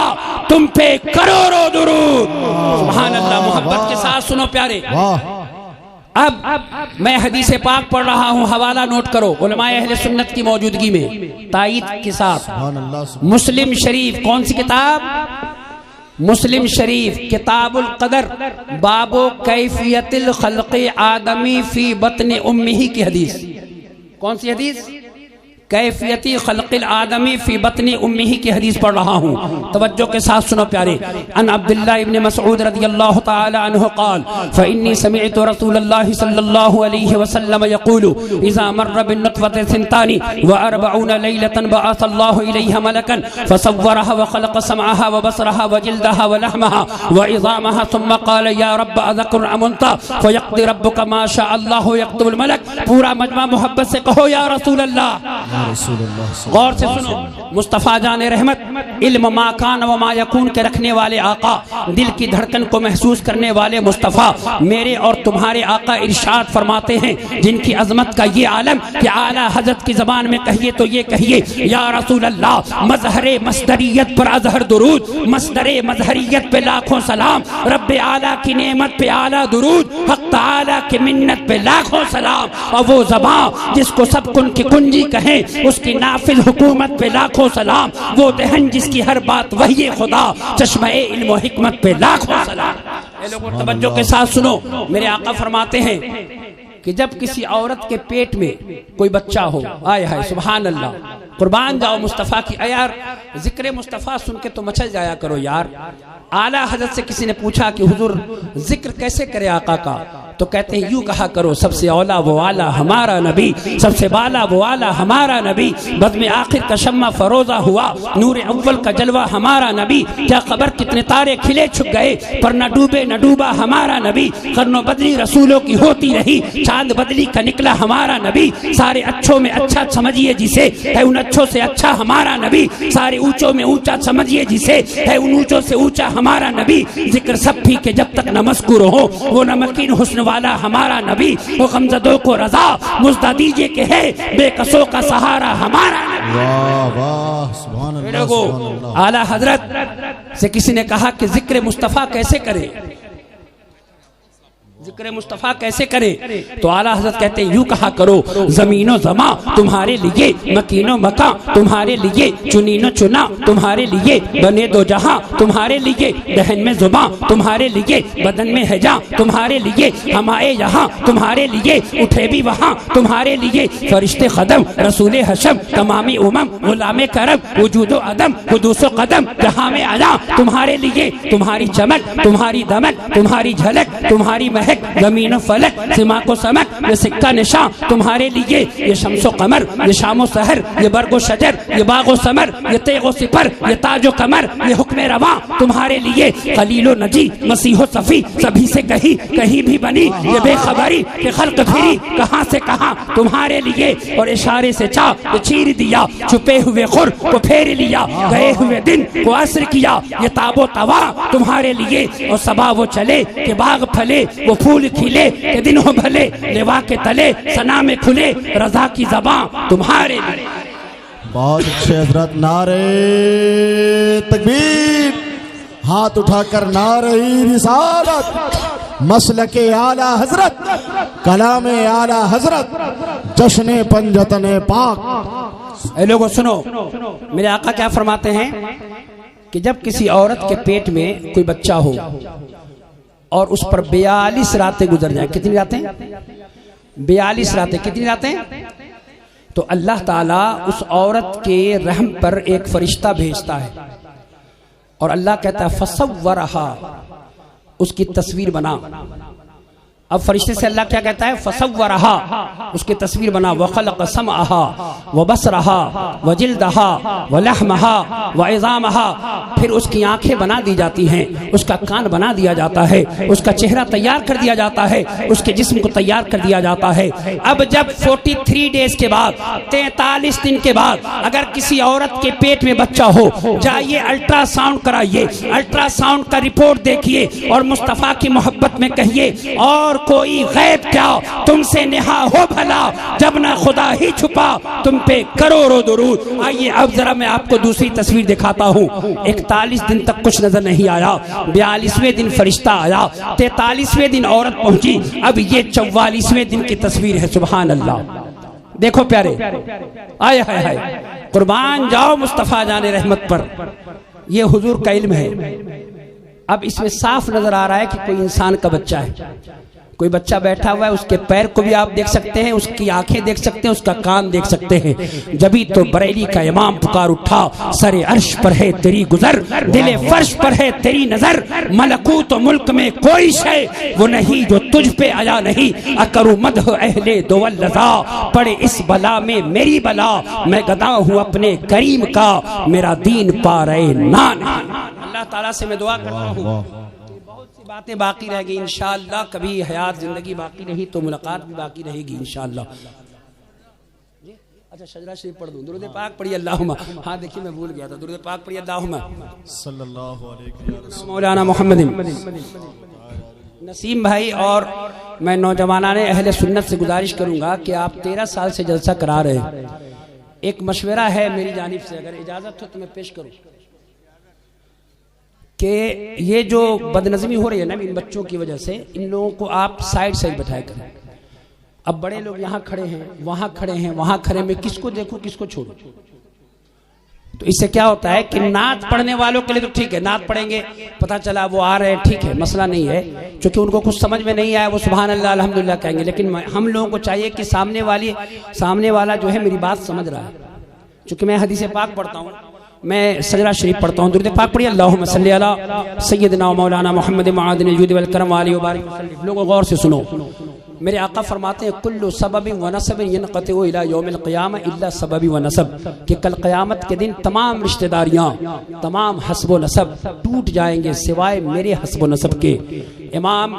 A: तुम पे करोड़ों दुरूद। सुभान अल्लाह। मोहब्बत के साथ सुनो प्यारे। अब मैं हदीस पाक पढ़ रहा हूँ, हवाला नोट करो, उलमाए अहले सुन्नत की मौजूदगी में तायीद के साथ। मुस्लिम शरीफ, कौन सी किताब? मुस्लिम शरीफ, किताबुल कदर, बाबो कैफियतिल खल्क़े आदमी फी बत्न उम्मिही की हदीस। कौन सी हदीस? कैफियती खल्क़िल आदमी फी बत्नी उम्मिही की हदीस पढ़ रहा हूँ। तवज्जो के साथ सुनो प्यारे। अन अब्दुल्लाह इब्न मसऊद रज़ियल्लाहु ताला अन्हु क़ाल फ़इन्नी समिअतु रसूलल्लाह सल्लल्लाहु अलैहि वसल्लम यक़ूलु इज़ा मर्र बिन नुत्फ़ति सिंतानी व अर्बऊन लैलतन बअसल्लाहु इलैहा मलकन फ़सव्वरहा व ख़लक़ समअहा व बसरहा व जिल्दहा व लहमहा व इज़ामहा सुम्मा क़ाल या रब्ब अज़कुर अम उन्ता फ़यक़्दि रब्बुका मा शा अल्लाहु यक़्तुबुल मलक। पूरा मजमा मोहब्बत से कहो या रसूल अल्लाह। गौर से सुनो। मुस्तफ़ा जाने रहमत, इल्म मा कान व मा यकून के रखने वाले आका, दिल की धड़कन को महसूस करने वाले मुस्तफ़ा, मेरे और तुम्हारे आका इरशाद फरमाते हैं, जिनकी अजमत का ये आलम कि आला हजरत की जबान में कहिए तो ये कहिए या रसूल अल्लाह। मजहरे मस्दरियत पर अजहर दुरूद, मस्दरे मजहरियत पे लाखों सलाम, रब्बे आला की नेमत पे आला दुरूद, हक ताला की मिन्नत पे लाखों सलाम। और वो ज़बान जिसको सब कुन की कुंजी कहे, उसकी नाफिज हुकूमत पे लाखों सलाम। वो दहन जिसकी हर बात वही खुदा, चश्मे इल्म व हिकमत पे लाखों सलाम। ये लोगों तवज्जो के साथ सुनो। मेरे आका फरमाते हैं कि जब किसी औरत के पेट में कोई बच्चा हो, आय हाय सुभान अल्लाह, कुर्बान जाओ मुस्तफ़ा की। यार जिक्र मुस्तफ़ा सुन के तो मचल जाया करो यार। आला हजरत से किसी ने पूछा कि हुजूर जिक्र कैसे करे आका का, तो कहते हैं यूं कहा करो, सबसे औला वो आला हमारा नबी, सबसे बाला वो आला हमारा नबी, बज़्म आखिर का शम्मा फरोजा हुआ, नूर अव्वल का जलवा हमारा नबी। क्या खबर कितने तारे खिले छुप गए, पर न डूबे न डूबा हमारा नबी। कर्नो बदली रसूलों की होती रही, चांद बदली का निकला हमारा नबी। सारे अच्छों में अच्छा समझिए जिसे, है उन अच्छों से अच्छा हमारा नबी। सारे ऊंचों में ऊंचा समझिए जिसे, है उन ऊंचों से ऊंचा हमारा नबी। जिक्र सब भी के जब तक न मस्कुर हो, वो नमकीन हुस्न वाला हमारा नबी। वो गमज़दों को रजा मुज़्दा दीजिए के है, बेकसों का सहारा हमारा नबी।
C: वाह वाह सुभान अल्लाह, सुभान अल्लाह।
A: आला हजरत से किसी ने कहा कि जिक्र मुस्तफ़ा कैसे करे, जिक्र मुस्तफ़ा कैसे करे, तो आला हज़रत कहते हैं यूं कहा करो, ज़मीनो ज़मा तुम्हारे लिए, मकीनो मका तुम्हारे लिए, चुनीनो चुना तुम्हारे लिए, बने दो जहां तुम्हारे लिए, दहन में जुबां तुम्हारे लिए, बदन में है जां तुम्हारे लिए, हम आए यहाँ तुम्हारे लिए, उठे भी वहाँ तुम्हारे लिए। फरिश्ते कदम रसूल हशम, तमामी उमम गुलाम करम, वजूदो अदम हुदूसो कदम, जहाँ में आया तुम्हारे लिए। तुम्हारी चमक तुम्हारी दमक तुम्हारी झलक तुम्हारी महक, जमीन फलक सिमा को समक, ये सिक्का निशान तुम्हारे लिए। ये शम्सो कमर ये शामो सहर, ये बरगो शजर ये बागो समर, ये तेगो सिपर ये ताजो कमर, ये हुक्म रवा तुम्हारे लिए। खलीलो नजी मसीहो सफी सभी से कहीं कहीं भी बनी, ये बेखबरी के खल्क फिरी कहाँ से कहाँ तुम्हारे लिए। और इशारे से चाह ये चीर दिया, छुपे हुए खुर को फेर लिया, गए हुए दिन को असर किया, ये ताबो तवा तुम्हारे लिए। और सबा वो चले के बाग फले, वो फूल फूल खिले के दिन हो भले, लेवा के तले सना में खुले रजा की ज़बां तुम्हारे लिए।
C: बहुत अच्छे हजरत, नारे तकबीर, हाथ उठाकर नारे रिसालत, मसलके आला हजरत, कलामे आला हजरत, जश्ने पंजतने पाक।
A: ए लोगों सुनो, मेरे आका क्या फरमाते हैं कि जब किसी औरत के पेट में कोई बच्चा हो और उस पर 42 रातें गुजर जाए, कितनी रातें? 42 रातें। कितनी रातें? तो अल्लाह ताला उस औरत के रहम पर एक फरिश्ता भेजता है और अल्लाह कहता है फसव्वरहा, उसकी तस्वीर बना। अब फरिश्ते से अल्लाह क्या कहता है? फसव्वरहा, उसकी तस्वीर बना। वखलक समअहा व बसरहा व जिल्दहा व लहमहा व इज़ामहा, फिर उसकी आंखें बना दी जाती हैं, उसका कान बना दिया जाता है, उसका चेहरा तैयार कर दिया जाता है, उसके जिस्म को तैयार कर दिया जाता है। अब जब 43 डेज के बाद, 43 दिन के बाद अगर किसी औरत के पेट में बच्चा हो, जाइए अल्ट्रासाउंड कराइए, अल्ट्रासाउंड का रिपोर्ट देखिए और मुस्तफ़ा की मोहब्बत में कहिए और कोई गैब क्या तुमसे नेहा हो भला, जब ना खुदा ही छुपा तुम पे करोड़ों दुरूद। आइए अब जरा मैं आपको दूसरी तस्वीर दिखाता हूँ। 41 दिन तक कुछ नजर नहीं आया, 42वें दिन फरिश्ता आया, 43वें दिन औरत पहुंची, अब ये 44वें दिन की तस्वीर है। सुभान अल्लाह, देखो प्यारे, आय हाय हाय, कुर्बान जाओ मुस्तफा जाने रहमत पर, ये हुजूर का इल्म है। अब इसमें साफ नजर आ रहा है कि कोई इंसान का बच्चा है, कोई बच्चा बैठा हुआ है, उसके पैर को भी आप देख सकते हैं, उसकी आंखें देख सकते हैं, उसका कान देख सकते हैं। जभी तो बरेली का इमाम पुकार उठा, सरे अर्श पर है तेरी गुजर, दिले फर्श पर है तेरी नजर, मलकूत तो मुल्क में कोई शय वो नहीं जो तुझ पे आया नहीं, अकरू मदह अहले दोवल लजा, पड़े इस बला में मेरी बला, मैं गदा हूँ अपने करीम का, मेरा दीन पा रहे नान। अल्लाह ताला से मैं दुआ करता हूँ, बहुत सी बातें बाकी रह गई, इंशाअल्लाह कभी हयात जिंदगी बाकी रही तो मुलाकात भी बाकी रहेगी इंशाअल्लाह। अच्छा शजरा शरीफ पढ़ दूं, दुरूद पाक पढ़िए अल्लाहुम्मा। हाँ देखिए मैं भूल गया था, दुरूद पाक पढ़िए अल्लाहुम्मा
C: सल्लल्लाहु अलैहि
A: मौलाना मोहम्मदिन। नसीम भाई और मैं नौजवानाने अहले सुन्नत से गुजारिश करूंगा कि आप 13 साल से जलसा करा रहे हैं, एक मशवरा है मेरी जानिब से, अगर इजाजत हो तो मैं पेश करूं कि ये जो बदनज़मी हो रही है ना इन बच्चों की वजह से, इन लोगों को आप साइड साइड बैठाया करें। अब बड़े लोग यहाँ खड़े हैं, वहाँ खड़े हैं, वहाँ खड़े, मैं किसको देखूं किसको छोड़ूं? तो इससे क्या होता है कि नात पढ़ने वालों के लिए तो ठीक है, नात पढ़ेंगे, पता चला वो आ रहे हैं, ठीक है, मसला नहीं है, क्योंकि उनको कुछ समझ में नहीं आया वो सुभान अल्लाह अल्हम्दुलिल्लाह कहेंगे। लेकिन हम लोगों को चाहिए कि सामने वाला जो है मेरी बात समझ रहा है। चूंकि मैं हदीस पाक पढ़ता हूँ, मैं सजरा शरीफ पढ़ता हूँ, दुरूद पाक पढ़िए अल्लाहुम्मा सल्ली अला सय्यदना मौलाना मोहम्मद मादिन जुद वल करम वाली व बारिक वसल्लम। लोगों गौर से सुनो, मेरे आका फरमाते हैं कुल्लु सबबिन व नसबिन यनक़तिउ इला यौमिल क़ियामा इल्ला सबबी व नसब, कि कल क़यामत के दिन तमाम रिश्तेदारियाँ, तमाम हस्ब व नसब टूट जाएंगे सिवाय मेरे हस्ब व नसब के। इमाम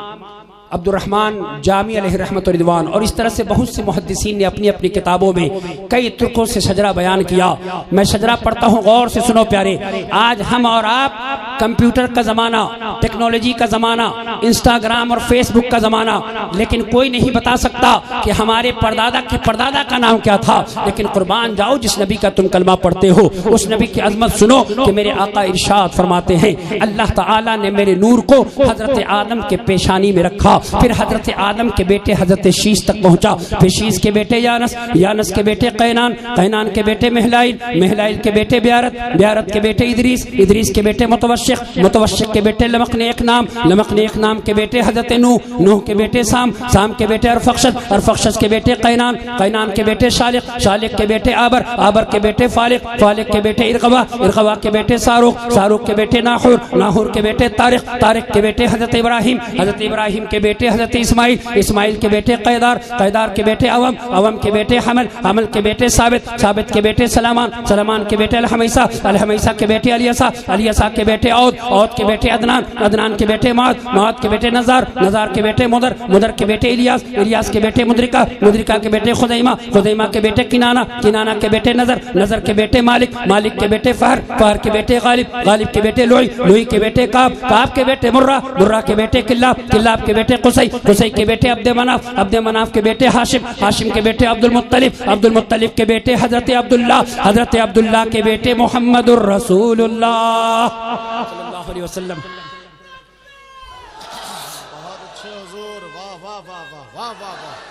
A: अब्दुर्रहमान जामी अलैहि रहमत व रिदवान और इस तरह से बहुत से मुहद्दिसीन ने अपनी अपनी किताबों में कई तुर्कों से शजरा बयान किया। मैं शजरा पढ़ता हूँ, गौर से सुनो प्यारे। आज हम और आप, कंप्यूटर का ज़माना, टेक्नोलॉजी का ज़माना, इंस्टाग्राम और फेसबुक का ज़माना, लेकिन कोई नहीं बता सकता कि हमारे परदादा के परदादा का नाम क्या था। लेकिन कुर्बान जाओ जिस नबी का तुम कलमा पढ़ते हो, उस नबी की अजमत सुनो कि मेरे आका इरशाद फरमाते हैं, अल्लाह ताला ने मेरे नूर को हजरत आदम के पेशानी में रखा, फिर हजरत आदम के बेटे हजरत शीश तक पहुंचा, फिर शीश के बेटे यानस, यानस के बेटे कैनान, कैनान के बेटे महलाइल, महलाइल के बेटे ब्यारत, ब्यारत के बेटे इदरीस, इदरीस के बेटे मुतवश्शिक, मुतवश्शिक के बेटे लमक ने एक नाम, लमक ने एक नाम के बेटे हजरत नूह, नूह के बेटे साम, साम के बेटे अरफक्षद, अरफक्षद के बेटे कैनान, कैनान के बेटे शालिक, शालिक के बेटे आबर, आबर के बेटे फालिक, फालिक के बेटे इरगवा, इरगवा के बेटे सारूक, सारूक के बेटे नाहुर, नाहुर के बेटे तारिक, तारिक के बेटे हजरत इब्राहिम, हजरत इब्राहिम के बेटे हजरत इस्माइल, इस्माइल के बेटे कैदार, कैदार के बेटे अवम, अवम के बेटे हमल, हमल के बेटे साबित, साबित के बेटे सलामान, सलामान के बेटे अलहमैसा, अलहमैसा के बेटे अलियसा, अलियसा के बेटे औद, औद के बेटे अदनान, अदनान के बेटे मुआद, मुआद के बेटे नज़ार, नज़ार के बेटे मुदर, मुदर के बेटे इलियास, इलियास के बेटे मुद्रिका, मुद्रिका के बेटे खुदैमा, खुदैमा के बेटे किनाना, किनाना के बेटे नजर, नजर के बेटे मालिक, मालिक के बेटे फहर, फहर के बेटे गालिब, गालिब के बेटे लोई, लोई के बेटे काब, काब के बेटे मुर्रा, मुर्रा के बेटे किल्लाब, किल्लाब के बेटे कुसै, कुसै के बेटे अब्दे मनाफ, अब्दे मनाफ के बेटे हाशिम, हाशिम के बेटे अब्दुल मुत्तलिब, अब्दुल मुत्तलिब के बेटे हजरत अब्दुल्ला, हजरत अब्दुल्ला के बेटे मोहम्मदुर रसूलुल्लाह सल्लल्लाहु अलैहि वसल्लम।
C: बहुत अच्छे हुजूर, वाह वाह वाह वाह वाह वाह वाह।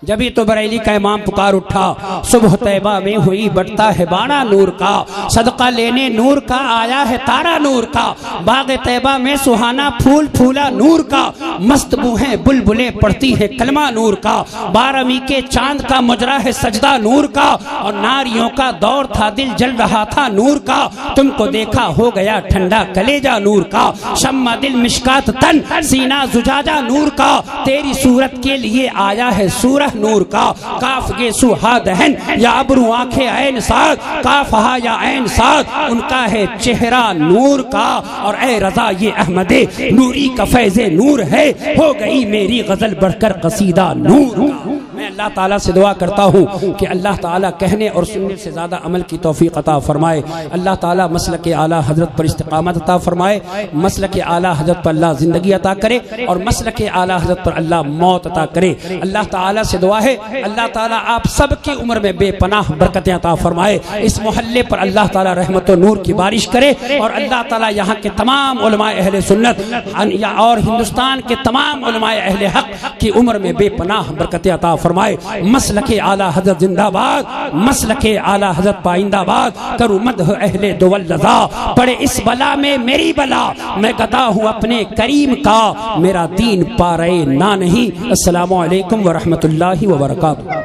A: जभी तो बरेली का इमाम पुकार उठा, सुबह तैबा में हुई बढ़ता है बाड़ा नूर का, सदका लेने नूर का आया है तारा नूर का, बाग तैबा में सुहाना फूल फूला नूर का, मस्त बूहें बुलबुलें पड़ती है कलमा नूर का, 12वीं के चांद का मुजरा है सजदा नूर का, और नारियों का दौर था दिल जल रहा था नूर का, तुमको देखा हो गया ठंडा कलेजा नूर का, शम्मा दिल मिशकात तन सीना जुजाजा नूर का, तेरी सूरत के लिए आया है सूरह नूर का, काफ गे सुहा दहन या अबरू आंखें ऐन साद, काफ हा या ऐन साद, उनका है चेहरा नूर का, और ए रजा ये अहमदे नूरी का फैज़े नूर है, हो गई मेरी गजल बढ़कर कसीदा नूर का। मैं अल्लाह ताला से दुआ करता हूँ कि अल्लाह ताला कहने और सुनने से ज़्यादा अमल की तौफीक अता फरमाए, अल्लाह ताला मसलक आला हजरत पर इस्तिकामत अता फरमाए, मसलक आला हजरत पर अल्लाह ज़िंदगी अता करे, और मसलक आला हजरत पर अल्लाह मौत अता करे। अल्लाह ताला से दुआ है अल्लाह ताला आप सब की उम्र में बेपनाह बरकतें अता फरमाए, इस मोहल्ले पर अल्लाह ताला रहमत और नूर की बारिश करे, और अल्लाह ताला यहाँ के तमाम उलमाए अहले सुन्नत और हिंदुस्तान के तमाम उलमाए अहले हक की उम्र में बेपनाह बरकतें अता फरमाए। मसलके आला हजरत जिंदाबाद, मसलके आला हजरत पाइंदाबाद, करूँ मदह अहले दुवल रज़ा, पड़े इस बला में मेरी बला, मैं गदा हूँ अपने करीम का, मेरा दीन पा रहे ना नहीं। अस्सलामु अलैकुम व रहमतुल्लाहि व बरकातुहू।